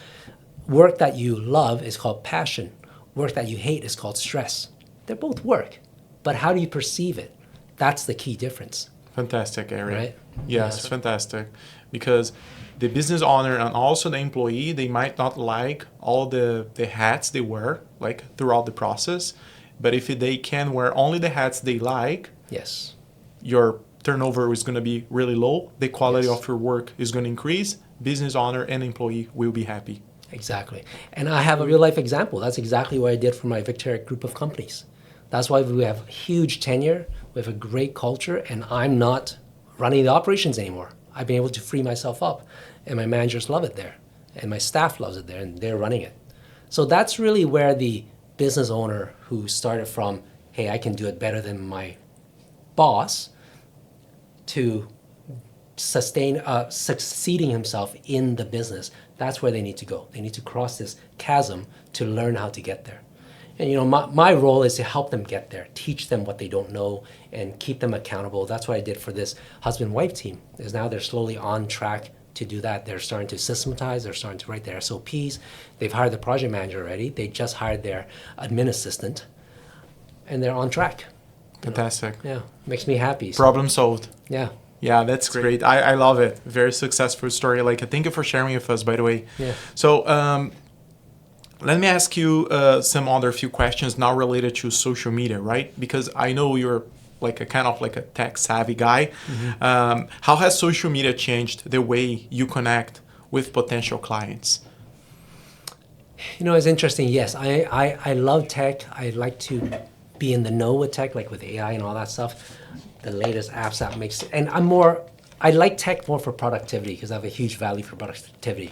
B: work that you love is called passion. Work that you hate is called stress. They're both work, but how do you perceive it? That's the key difference.
A: Fantastic, Eric.
B: Right?
A: Yes, fantastic. Because the business owner and also the employee, they might not like all the hats they wear, like throughout the process. But if they can wear only the hats they like,
B: Yes.
A: your turnover is going to be really low. The quality
B: Yes.
A: of your work is going to increase. Business owner and employee will be happy.
B: Exactly. And I have a real life example. That's exactly what I did for my Victoric group of companies. That's why we have huge tenure, we have a great culture, and I'm not running the operations anymore. I've been able to free myself up, and my managers love it there, and my staff loves it there, and they're running it. So that's really where the business owner who started from, hey, I can do it better than my boss, to succeeding himself in the business, that's where they need to go. They need to cross this chasm to learn how to get there. And you know, my role is to help them get there, teach them what they don't know, and keep them accountable. That's what I did for this husband-wife team, is now they're slowly on track to do that. They're starting to systematize, they're starting to write their SOPs. They've hired the project manager already. They just hired their admin assistant, and they're on track.
A: Fantastic.
B: Yeah, makes me happy. So,
A: Problem solved.
B: yeah.
A: Yeah, that's great. I love it. Very successful story. Like, thank you for sharing with us, by the way.
B: Yeah.
A: So, let me ask you some other few questions now related to social media, right? Because I know you're like a kind of like a tech savvy guy. Mm-hmm. How has social media changed the way you connect with potential clients?
B: You know, it's interesting. Yes, I love tech. I like to be in the know with tech, like with AI and all that stuff. The latest apps that makes, and I like tech more for productivity because I have a huge value for productivity.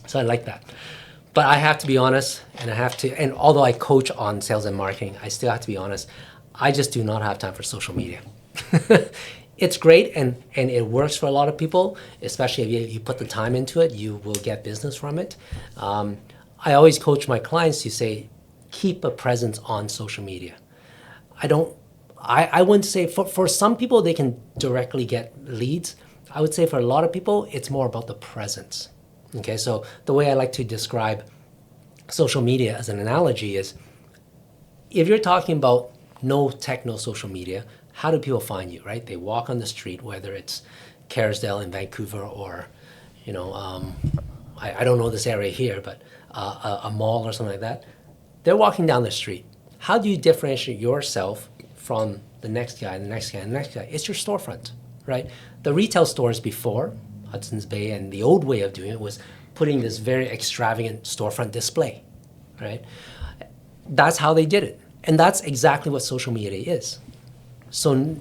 B: So I like that. But I have to be honest, and although I coach on sales and marketing, I still have to be honest. I just do not have time for social media. It's great and it works for a lot of people, especially if you put the time into it, you will get business from it. I always coach my clients to say, keep a presence on social media. I wouldn't say, for some people, they can directly get leads. I would say for a lot of people, it's more about the presence. Okay, so the way I like to describe social media as an analogy is, if you're talking about no tech, no social media, how do people find you, right? They walk on the street, whether it's Kerrisdale in Vancouver or, I don't know this area here, but a mall or something like that. They're walking down the street. How do you differentiate yourself from the next guy, and the next guy, and the next guy? It's your storefront, right? The retail stores before, Hudson's Bay, and the old way of doing it was putting this very extravagant storefront display, right? That's how they did it. And that's exactly what social media is. So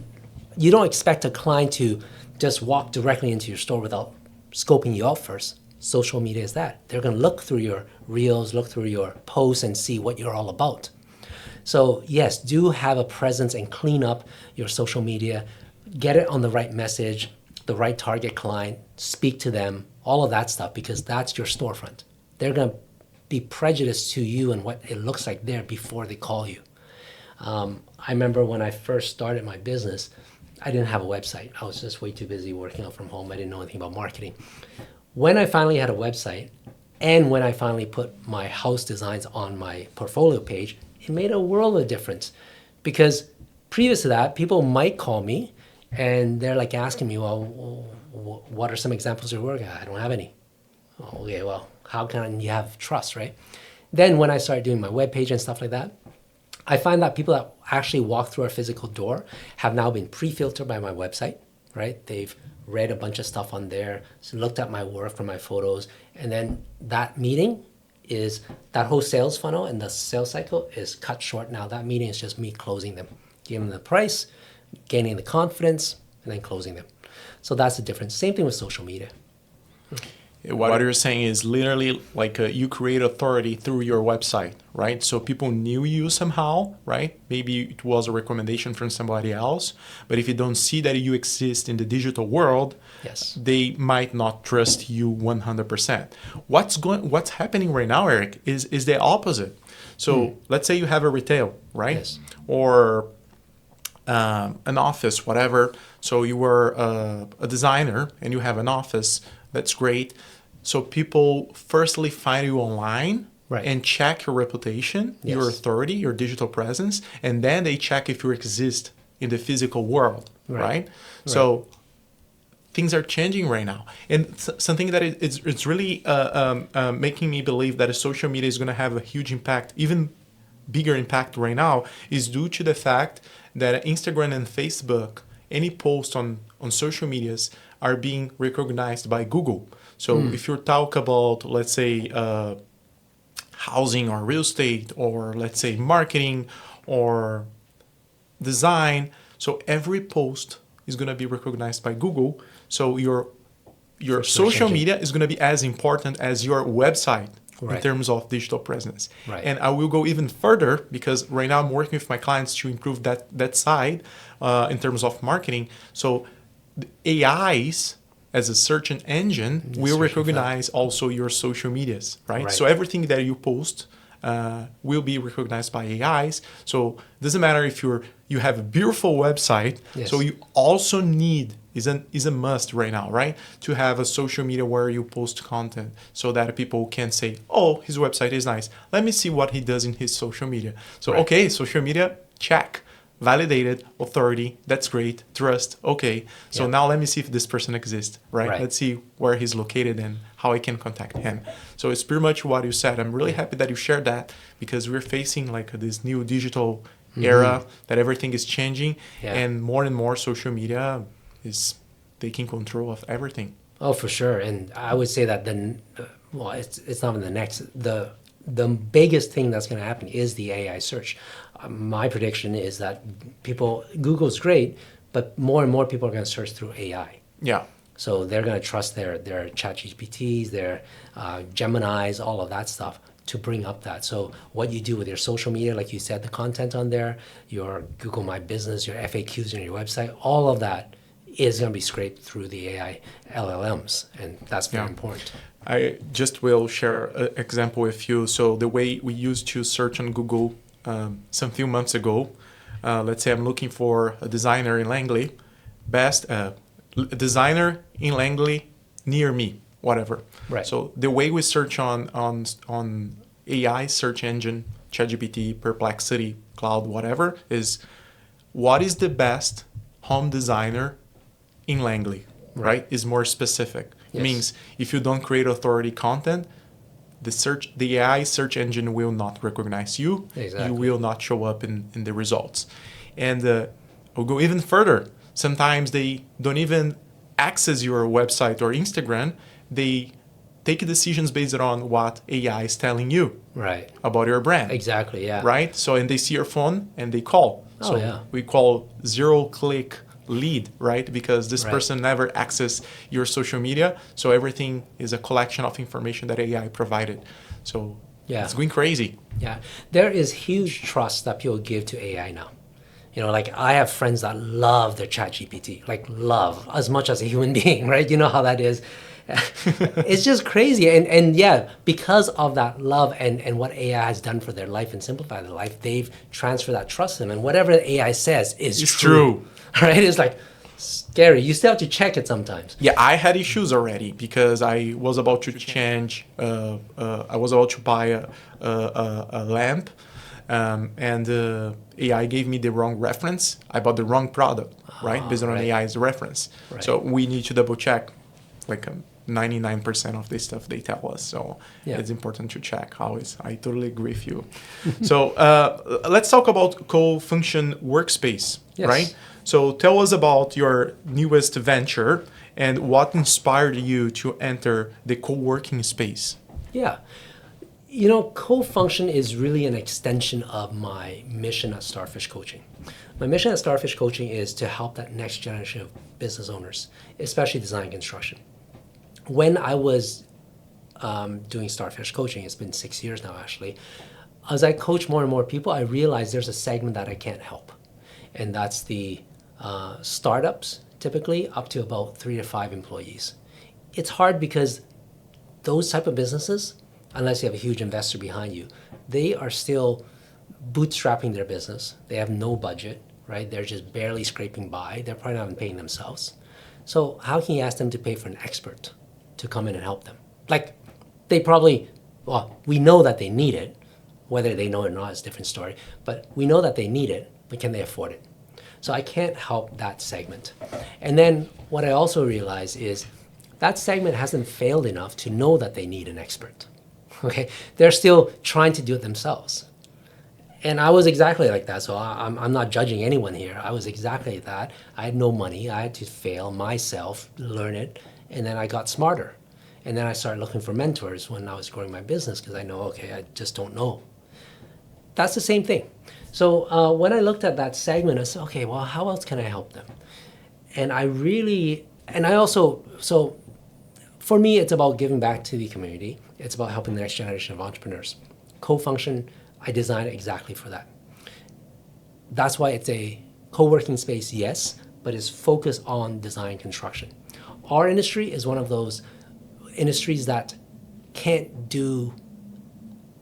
B: you don't expect a client to just walk directly into your store without scoping you out first. Social media is that. They're going to look through your reels, look through your posts, and see what you're all about. So yes, do have a presence and clean up your social media. Get it on the right message, the right target client, speak to them, all of that stuff, because that's your storefront. They're going to be prejudiced to you and what it looks like there before they call you. I remember when I first started my business, I didn't have a website. I was just way too busy working out from home. I didn't know anything about marketing. When I finally had a website, and when I finally put my house designs on my portfolio page, it made a world of difference. Because previous to that, people might call me and they're like asking me, well, what are some examples of your work? I don't have any. Oh, okay, well, how can you have trust, right? Then when I started doing my webpage and stuff like that, I find that people that actually walk through our physical door have now been pre-filtered by my website, right? They've read a bunch of stuff on there, so looked at my work from my photos, and then that meeting is, that whole sales funnel and the sales cycle is cut short now. That meeting is just me closing them, giving them the price, gaining the confidence, and then closing them. So that's the difference. Same thing with social media.
A: What you're saying is literally like you create authority through your website, right? So people knew you somehow, right? Maybe it was a recommendation from somebody else, but if you don't see that you exist in the digital world,
B: yes,
A: they might not trust you 100%. What's happening right now, Eric, is the opposite. So let's say you have a retail, right?
B: Yes.
A: Or an office, whatever. So you were a designer and you have an office. That's great. So people firstly find you online, right, and check your reputation, yes, your authority, your digital presence, and then they check if you exist in the physical world, right? So things are changing right now. And something that it's really making me believe that social media is going to have a huge impact, even bigger impact right now, is due to the fact that Instagram and Facebook, any post on social medias, are being recognized by Google. So if you talk about, let's say, housing or real estate, or let's say marketing or design, so every post is going to be recognized by Google. So your social media is going to be as important as your website, right, in terms of digital presence. Right. And I will go even further, because right now I'm working with my clients to improve that side in terms of marketing. So the AIs as a search engine will recognize also your social medias, right? So everything that you post will be recognized by AIs. So it doesn't matter if you have a beautiful website. Yes. So you also need, is a must right now, right, to have a social media where you post content so that people can say, oh, his website is nice. Let me see what he does in his social media. So, okay, social media, check. Validated, authority, that's great, trust, okay. So now let me see if this person exists, right? Let's see where he's located and how I can contact him. So it's pretty much what you said. I'm really happy that you shared that, because we're facing like this new digital era that everything is changing, and more social media is taking control of everything.
B: Oh, for sure. And I would say that it's not in the the biggest thing that's going to happen is the AI search. My prediction is that Google's great, but more and more people are going to search through AI.
A: Yeah.
B: So they're going to trust their ChatGPTs, their Geminis, all of that stuff to bring up that. So what you do with your social media, like you said, the content on there, your Google My Business, your FAQs on your website, all of that is going to be scraped through the AI LLMs, and that's very important.
A: I just will share an example with you. So the way we used to search on Google some few months ago, let's say I'm looking for a designer in Langley, designer in Langley near me, whatever.
B: Right.
A: So the way we search on AI search engine, ChatGPT, Perplexity, Cloud, whatever, is what is the best home designer in Langley, right? Is more specific.
B: Yes.
A: Means if you don't create authority content, the AI search engine will not recognize you.
B: Exactly.
A: You will not show up in the results. And I'll go even further. Sometimes they don't even access your website or Instagram. They take decisions based on what AI is telling you
B: Right.
A: about your brand.
B: Exactly, yeah.
A: Right? So, and they see your phone and they call.
B: Oh,
A: So
B: yeah.
A: we call zero-click lead, right? Because this
B: Right.
A: person never accessed your social media. So everything is a collection of information that AI provided. So
B: Yeah.
A: it's going crazy.
B: Yeah, there is huge trust that people give to AI now. You know, like I have friends that love their ChatGPT, like love as much as a human being, right? You know how that is. It's just crazy. And yeah, because of that love and what AI has done for their life and simplified their life, they've transferred that trust to them. And whatever the AI says is
A: It's
B: true. Right? It's like scary. You still have to check it sometimes.
A: Yeah, I had issues already because I was about to change. I was about to buy a lamp, and AI gave me the wrong reference. I bought the wrong product, right? Based on
B: right.
A: AI's reference.
B: Right.
A: So we need to double check, like 99% of the stuff they tell us. So
B: Yeah.
A: it's important to check always. I totally agree with you. So let's talk about CoFunction Workspace,
B: Yes.
A: right? So tell us about your newest venture and what inspired you to enter the co-working space.
B: Yeah. You know, CoFunction is really an extension of my mission at Starfish Coaching. My mission at Starfish Coaching is to help that next generation of business owners, especially design and construction. When I was doing Starfish Coaching, it's been 6 years now actually, as I coach more and more people, I realized there's a segment that I can't help. And that's the startups, typically up to about 3 to 5 employees. It's hard because those type of businesses, unless you have a huge investor behind you, they are still bootstrapping their business. They have no budget, right? They're just barely scraping by. They're probably not even paying themselves. So how can you ask them to pay for an expert to come in and help them? Like, they probably, well, we know that they need it. Whether they know it or not is a different story. But we know that they need it, but can they afford it? So I can't help that segment. And then what I also realize is that segment hasn't failed enough to know that they need an expert. Okay, they're still trying to do it themselves. And I was exactly like that, so I'm not judging anyone here. I was exactly like that. I had no money. I had to fail myself, learn it, and then I got smarter. And then I started looking for mentors when I was growing my business because I know, okay, I just don't know. That's the same thing. So when I looked at that segment, I said, okay, well, how else can I help them? And so for me, it's about giving back to the community. It's about helping the next generation of entrepreneurs. CoFunction, I designed it exactly for that. That's why it's a co-working space, yes, but it's focused on design construction. Our industry is one of those industries that can't do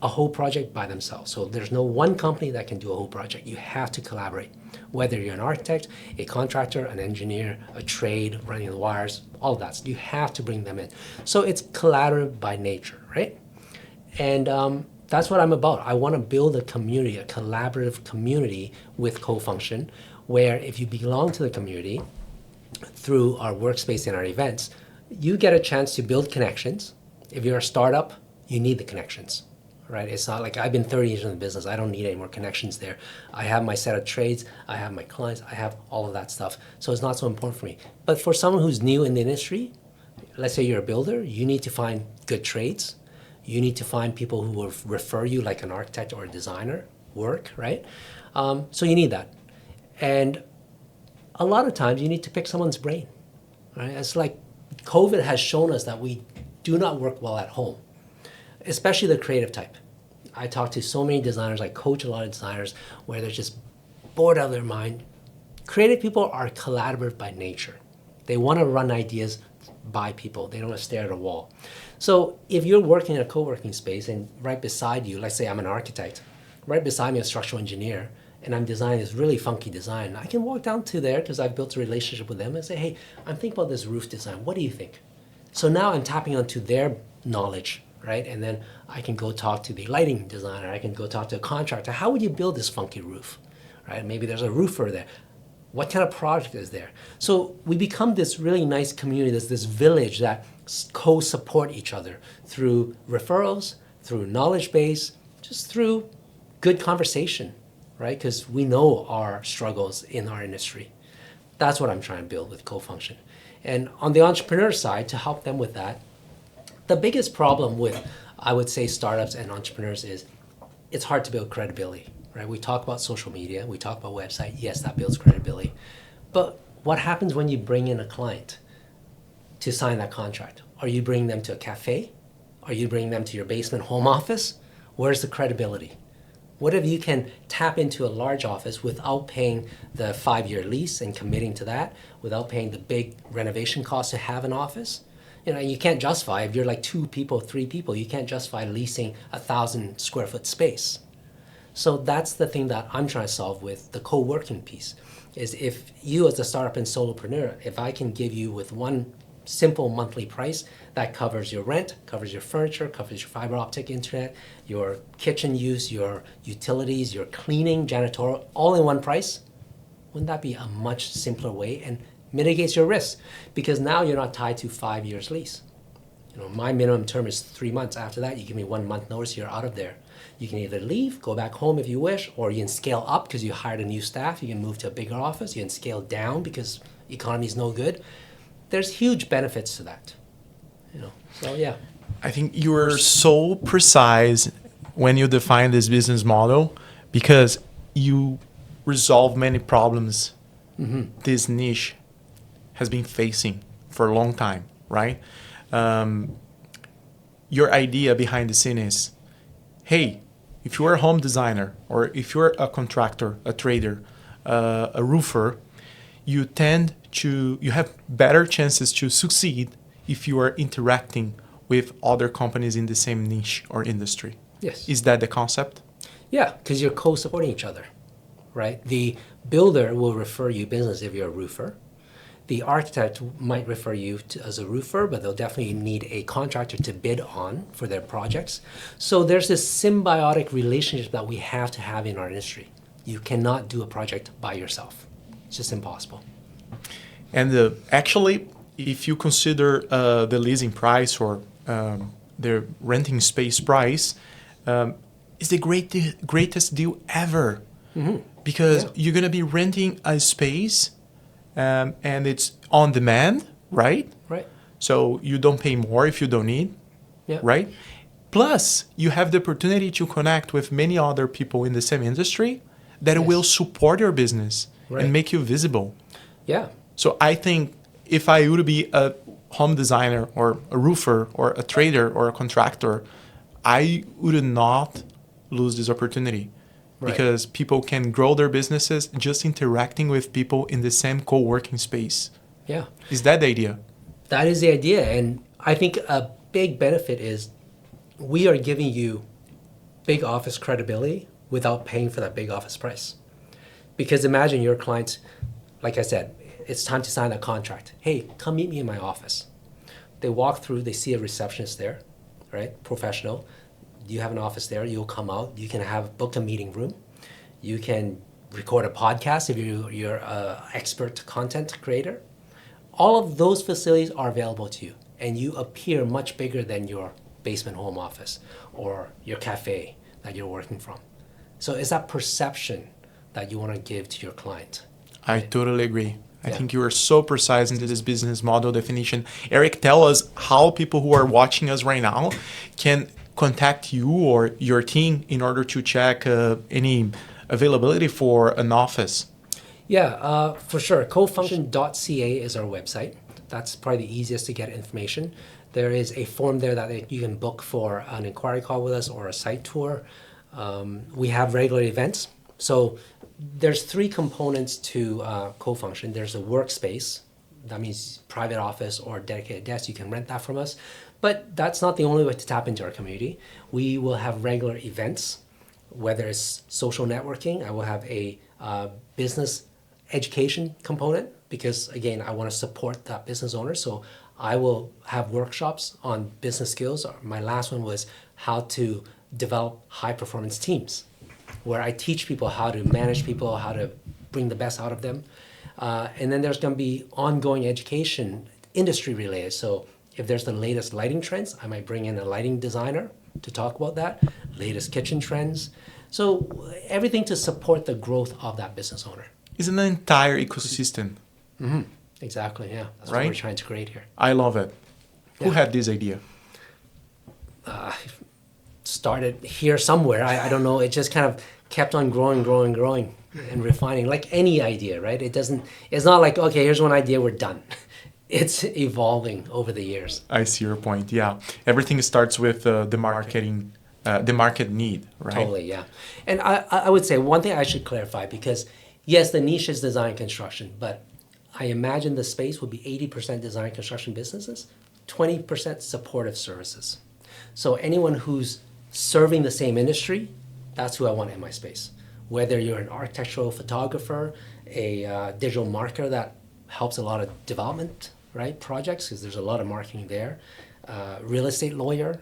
B: a whole project by themselves. So there's no one company that can do a whole project. You have to collaborate. Whether you're an architect, a contractor, an engineer, a trade, running the wires, all of that. So you have to bring them in. So it's collaborative by nature, right? And that's what I'm about. I want to build a community, a collaborative community with CoFunction, where if you belong to the community through our workspace and our events, you get a chance to build connections. If you're a startup, you need the connections. Right? It's not like I've been 30 years in the business. I don't need any more connections there. I have my set of trades. I have my clients. I have all of that stuff. So it's not so important for me. But for someone who's new in the industry, let's say you're a builder, you need to find good trades. You need to find people who will refer you, like an architect or a designer, work, right? So you need that. And a lot of times you need to pick someone's brain, right? It's like COVID has shown us that we do not work well at home, especially the creative type. I talk to so many designers, I coach a lot of designers where they're just bored out of their mind. Creative people are collaborative by nature. They want to run ideas by people. They don't want to stare at a wall. So if you're working in a co-working space and right beside you, let's say I'm an architect, right beside me a structural engineer, and I'm designing this really funky design, I can walk down to there because I've built a relationship with them and say, hey, I'm thinking about this roof design. What do you think? So now I'm tapping onto their knowledge, right? And then I can go talk to the lighting designer. I can go talk to a contractor. How would you build this funky roof, right? Maybe there's a roofer there. What kind of project is there? So we become this really nice community, this village that co-support each other through referrals, through knowledge base, just through good conversation, right? Because we know our struggles in our industry. That's what I'm trying to build with CoFunction. And on the entrepreneur side, to help them with that, the biggest problem with, I would say, startups and entrepreneurs is it's hard to build credibility, right? We talk about social media, we talk about website. Yes, that builds credibility. But what happens when you bring in a client to sign that contract? Are you bringing them to a cafe? Are you bringing them to your basement home office? Where's the credibility? What if you can tap into a large office without paying the 5-year lease and committing to that, without paying the big renovation costs to have an office? You know, you can't justify, if you're like 2 people, 3 people, you can't justify leasing 1,000 square foot space. So that's the thing that I'm trying to solve with the co-working piece, is if you as a startup and solopreneur, if I can give you with one simple monthly price that covers your rent, covers your furniture, covers your fiber optic internet, your kitchen use, your utilities, your cleaning, janitorial, all in one price, wouldn't that be a much simpler way and mitigates your risk? Because now you're not tied to 5 years lease. You know, my minimum term is 3 months. After that, you give me 1 month notice, you're out of there. You can either leave, go back home if you wish, or you can scale up because you hired a new staff. You can move to a bigger office. You can scale down because economy is no good. There's huge benefits to that. You know, so yeah.
A: I think you are so precise when you define this business model because you resolve many problems this niche has been facing for a long time, right? Your idea behind the scene is, hey, if you're a home designer or if you're a contractor, a trader, a roofer, you have better chances to succeed if you are interacting with other companies in the same niche or industry.
B: Yes.
A: Is that the concept?
B: Yeah, because you're co-supporting each other, right? The builder will refer you business if you're a roofer. The architect might refer you as a roofer, but they'll definitely need a contractor to bid on for their projects. So there's this symbiotic relationship that we have to have in our industry. You cannot do a project by yourself. It's just impossible.
A: And actually, if you consider the leasing price or the renting space price, it's the greatest deal ever. Mm-hmm. Because you're going to be renting a space and it's on demand, right?
B: Right.
A: So you don't pay more if you don't need, right? Plus, you have the opportunity to connect with many other people in the same industry that will support your business and make you visible.
B: Yeah.
A: So I think if I would be a home designer or a roofer or a trader or a contractor, I would not lose this opportunity. Right. Because people can grow their businesses just interacting with people in the same co-working space.
B: Yeah.
A: Is that the idea?
B: That is the idea. And I think a big benefit is we are giving you big office credibility without paying for that big office price. Because imagine your clients, like I said, it's time to sign a contract. Hey, come meet me in my office. They walk through, they see a receptionist there, right? Professional. You have an office there, you'll come out, you can book a meeting room. You can record a podcast if you're an expert content creator. All of those facilities are available to you, and you appear much bigger than your basement home office or your cafe that you're working from. So it's that perception that you want to give to your client.
A: I totally agree. I think you are so precise into this business model definition. Eric, tell us how people who are watching us right now can contact you or your team in order to check any availability for an office?
B: Yeah, for sure. CoFunction.ca is our website. That's probably the easiest to get information. There is a form there that you can book for an inquiry call with us or a site tour. We have regular events. So there's three components to CoFunction. There's a workspace. That means private office or dedicated desk. You can rent that from us. But that's not the only way to tap into our community. We will have regular events, whether it's social networking. I will have a business education component because, again, I want to support that business owner. So I will have workshops on business skills. My last one was how to develop high-performance teams, where I teach people how to manage people, how to bring the best out of them. And then there's going to be ongoing education, industry related. So if there's the latest lighting trends, I might bring in a lighting designer to talk about that, latest kitchen trends. So everything to support the growth of that business owner.
A: It's an entire ecosystem.
B: Mm-hmm. Exactly, yeah. That's
A: right?
B: What we're trying to create here.
A: I love it.
B: Yeah.
A: Who had this idea?
B: Started here somewhere. I don't know. It just kind of kept on growing and refining, like any idea, right? It's not like, okay, here's one idea, we're done. It's evolving over the years.
A: I see your point. Yeah. Everything starts with the marketing, the market need, right?
B: Totally, yeah. And I would say one thing I should clarify, because yes, the niche is design construction, but I imagine the space will be 80% design construction businesses, 20% supportive services. So anyone who's serving the same industry, that's who I want in my space. Whether you're an architectural photographer, a digital marketer that helps a lot of development, right, projects, because there's a lot of marketing there, real estate lawyer,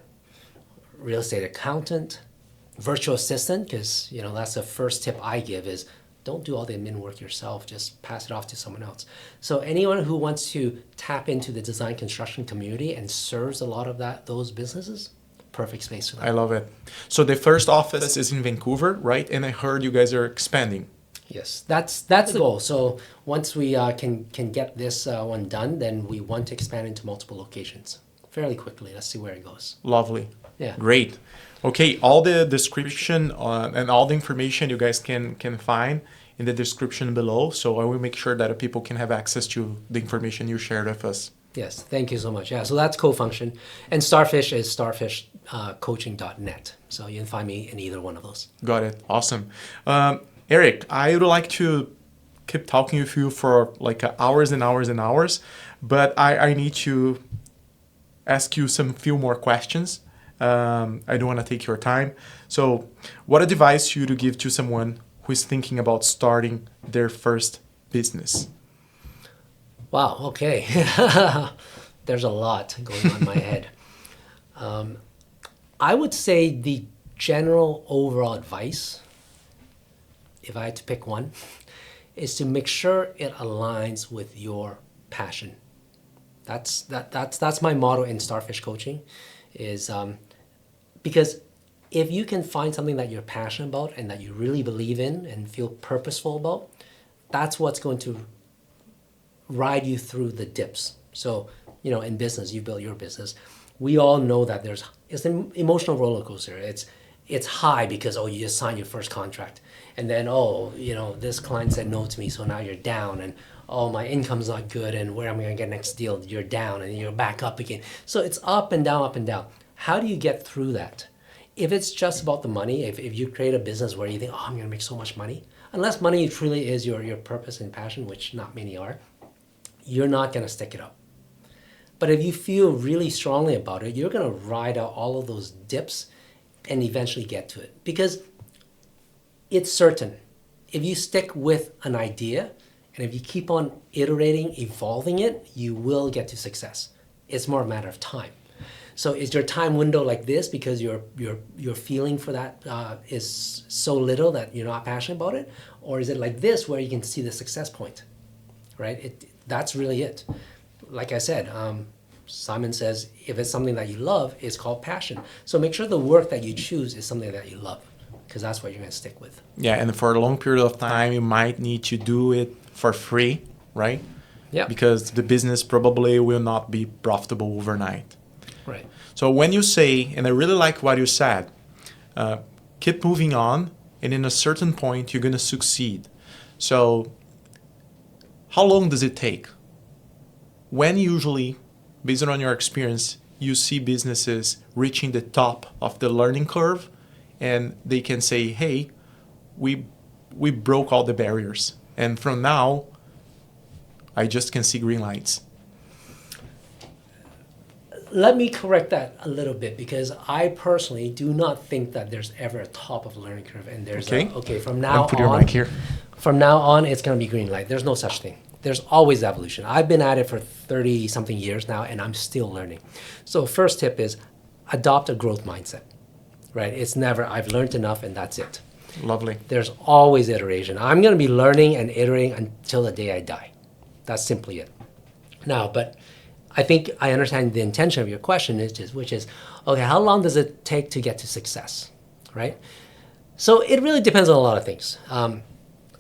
B: real estate accountant, virtual assistant, because that's the first tip I give is don't do all the admin work yourself, just pass it off to someone else. So anyone who wants to tap into the design construction community and serves a lot of those businesses, perfect space for that.
A: I love it. So the first office is in Vancouver, right? And I heard you guys are expanding.
B: Yes, that's the goal. So once we can get this one done, then we want to expand into multiple locations fairly quickly. Let's see where it goes.
A: Lovely.
B: Yeah.
A: Great. Okay, all the description and all the information you guys can find in the description below. So I will make sure that people can have access to the information you shared with us.
B: Yes, thank you so much. Yeah, so that's CoFunction. And Starfish is starfishcoaching.net. So you can find me in either one of those.
A: Got it. Awesome. Eric, I would like to keep talking with you for like hours and hours and hours, but I need to ask you some few more questions. I don't want to take your time. So what advice you to give to someone who is thinking about starting their first business?
B: Wow, okay. There's a lot going on in my head. I would say the general overall advice, if I had to pick one, is to make sure it aligns with your passion. That's my motto in Starfish Coaching, is because if you can find something that you're passionate about and that you really believe in and feel purposeful about, that's what's going to ride you through the dips. So, in business, you build your business. We all know that it's an emotional roller coaster. It's high because, you just signed your first contract. And then, this client said no to me, so now you're down. And, my income's not good, and where am I going to get next deal? You're down, and you're back up again. So it's up and down, up and down. How do you get through that? If it's just about the money, if you create a business where you think, I'm going to make so much money, unless money truly is your purpose and passion, which not many are, you're not going to stick it up. But if you feel really strongly about it, you're going to ride out all of those dips and eventually get to it. Because it's certain. If you stick with an idea and if you keep on iterating, evolving it, you will get to success. It's more a matter of time. So is your time window like this because your feeling for that is so little that you're not passionate about it? Or is it like this where you can see the success point, right? That's really it. Like I said, Simon says, if it's something that you love, it's called passion. So make sure the work that you choose is something that you love, because that's what you're going to stick with.
A: Yeah, and for a long period of time, you might need to do it for free, right?
B: Yeah.
A: Because the business probably will not be profitable overnight.
B: Right.
A: So when you say, and I really like what you said, keep moving on, and in a certain point, you're going to succeed. So how long does it take? When usually, based on your experience, you see businesses reaching the top of the learning curve, and they can say, hey, we broke all the barriers. And from now, I just can see green lights.
B: Let me correct that a little bit, because I personally do not think that there's ever a top of the learning curve, and there's from now
A: put your
B: on.
A: mic here.
B: From now on, it's going to be green light. There's no such thing. There's always evolution. I've been at it for 30 something years now, and I'm still learning. So first tip is adopt a growth mindset, right? It's never, I've learned enough and that's it.
A: Lovely.
B: There's always iteration. I'm going to be learning and iterating until the day I die. That's simply it. Now, but I think I understand the intention of your question, which is, okay, how long does it take to get to success, right? So it really depends on a lot of things.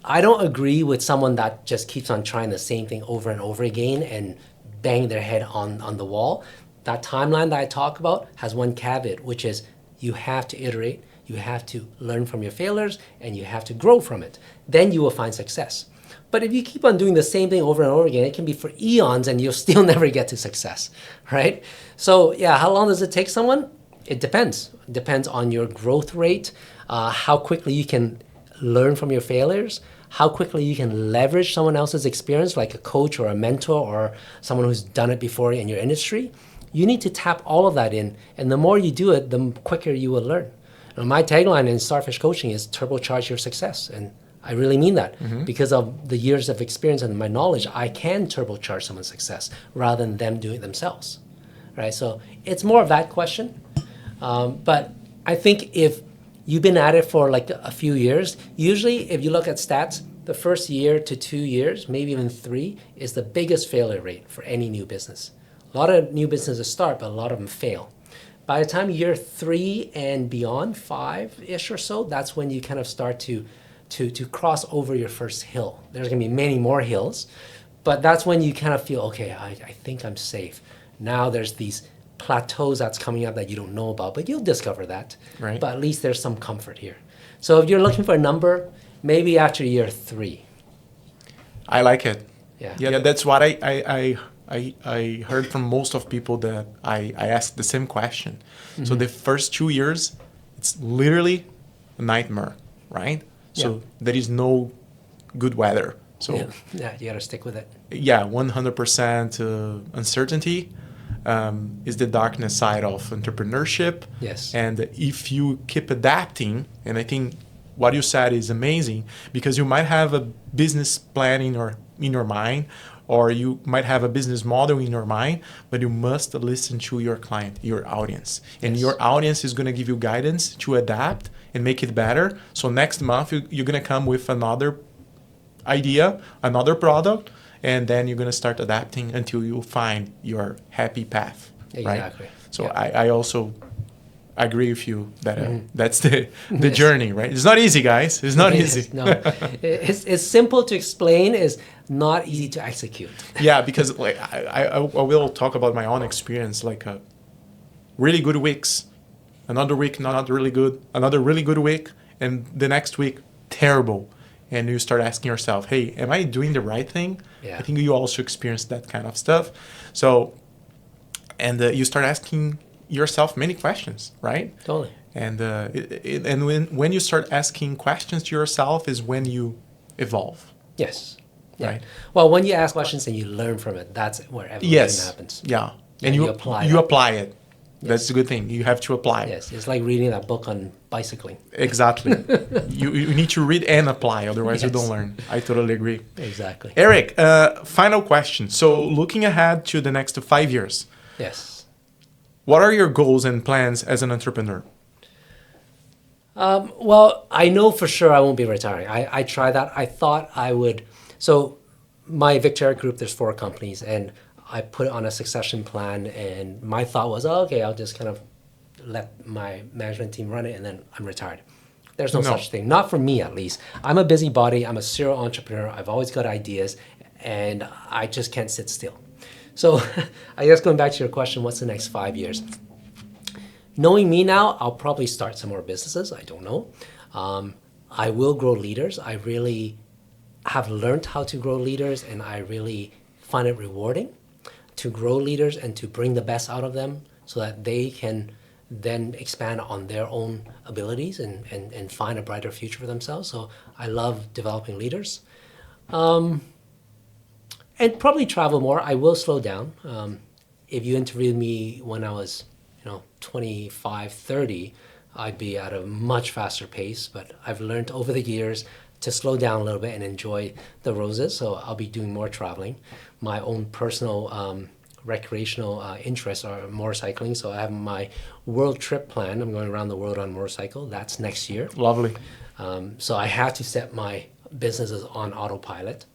B: I don't agree with someone that just keeps on trying the same thing over and over again and bang their head on the wall. That timeline that I talk about has one caveat, which is you have to iterate, you have to learn from your failures, and you have to grow from it. Then you will find success. But if you keep on doing the same thing over and over again, it can be for eons and you'll still never get to success, right? So yeah, how long does it take someone? It depends. It depends on your growth rate, how quickly you can learn from your failures, how quickly you can leverage someone else's experience, like a coach or a mentor or someone who's done it before in your industry. You need to tap all of that in, and the more you do it, the quicker you will learn. And my tagline in Starfish Coaching is turbocharge your success, and I really mean that. Because of the years of experience and my knowledge, I can turbocharge someone's success rather than them doing it themselves, right? So it's more of that question. But I think if you've been at it for like a few years, usually if you look at stats, the first year to 2 years, maybe even 3, is the biggest failure rate for any new business. A lot of new businesses start, but a lot of them fail. By the time year 3 and beyond, 5-ish or so, that's when you kind of start to cross over your first hill. There's going to be many more hills, but that's when you kind of feel, okay, I think I'm safe. Now there's these plateaus that's coming up that you don't know about, but you'll discover that.
A: Right.
B: But at least there's some comfort here. So if you're looking for a number, maybe after year 3.
A: I like it.
B: Yeah.
A: That's what I heard from most of people that I asked the same question. So the first 2 years, it's literally a nightmare, right? So there is no good weather. So
B: yeah, you got to stick with it.
A: 100% uncertainty is the darkness side of entrepreneurship.
B: Yes.
A: And if you keep adapting, and I think what you said is amazing, because you might have a business plan in your mind, or you might have a business model in your mind, but you must listen to your client, your audience. And your audience is going to give you guidance to adapt and make it better. So next month, you're going to come with another idea, another product, and then you're going to start adapting until you find your happy path.
B: Exactly.
A: Right? So I also agree with you that that's the journey, right? It's not easy, guys. It's not easy.
B: No, it's simple to explain. It's not easy to execute.
A: Yeah, because like I will talk about my own experience. Like really good weeks, another week not really good, another really good week, and the next week terrible. And you start asking yourself, hey, am I doing the right thing?
B: Yeah.
A: I think you also experience that kind of stuff. So, and you start asking yourself many questions, right?
B: Totally.
A: And when you start asking questions to yourself is when you evolve.
B: Yes. Yeah.
A: Right.
B: Well, when you ask questions and you learn from it, that's where evolution happens.
A: Yeah.
B: Yeah,
A: And
B: you
A: you apply it.
B: Yes.
A: That's a good thing. You have to apply it.
B: Yes, it's like reading that book on bicycling.
A: Exactly. you need to read and apply, otherwise you don't learn. I totally agree.
B: Exactly.
A: Eric, final question. So looking ahead to the next 5 years,
B: Yes.
A: what are your goals and plans as an entrepreneur?
B: Well, I know for sure I won't be retiring. I tried that. I thought I would. So my Victoria group, there's 4 companies, and I put it on a succession plan, and my thought was, okay, I'll just kind of let my management team run it, and then I'm retired. There's no such thing. Not for me, at least. I'm a busybody. I'm a serial entrepreneur. I've always got ideas, and I just can't sit still. So I guess going back to your question, what's the next 5 years? Knowing me now, I'll probably start some more businesses. I don't know. I will grow leaders. I really have learned how to grow leaders, and I really find it rewarding to grow leaders and to bring the best out of them so that they can then expand on their own abilities and find a brighter future for themselves. So I love developing leaders. And probably travel more. I will slow down. If you interviewed me when I was 25, 30, I'd be at a much faster pace. But I've learned over the years to slow down a little bit and enjoy the roses. So I'll be doing more traveling. My own personal recreational interests are motorcycling. So I have my world trip planned. I'm going around the world on motorcycle. That's next year.
A: Lovely.
B: So I have to set my businesses on autopilot.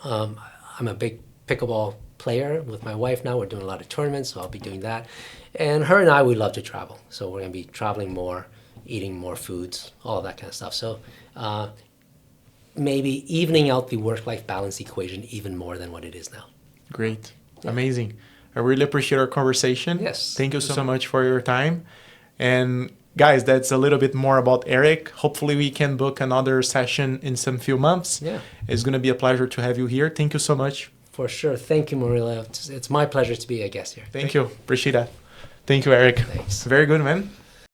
B: I'm a big pickleball player with my wife now. We're doing a lot of tournaments, so I'll be doing that. And her and I, we love to travel. So we're going to be traveling more, eating more foods, all of that kind of stuff. So maybe evening out the work-life balance equation even more than what it is now.
A: Great. Yeah. Amazing. I really appreciate our conversation.
B: Yes.
A: Thank you so much for your time. And guys, that's a little bit more about Eric. Hopefully we can book another session in some few months.
B: Yeah.
A: It's going to be a pleasure to have you here. Thank you so much.
B: For sure. Thank you, Murillo. It's my pleasure to be a guest here.
A: Thank you. Appreciate that. Thank you, Eric.
B: Thanks.
A: Very good, man.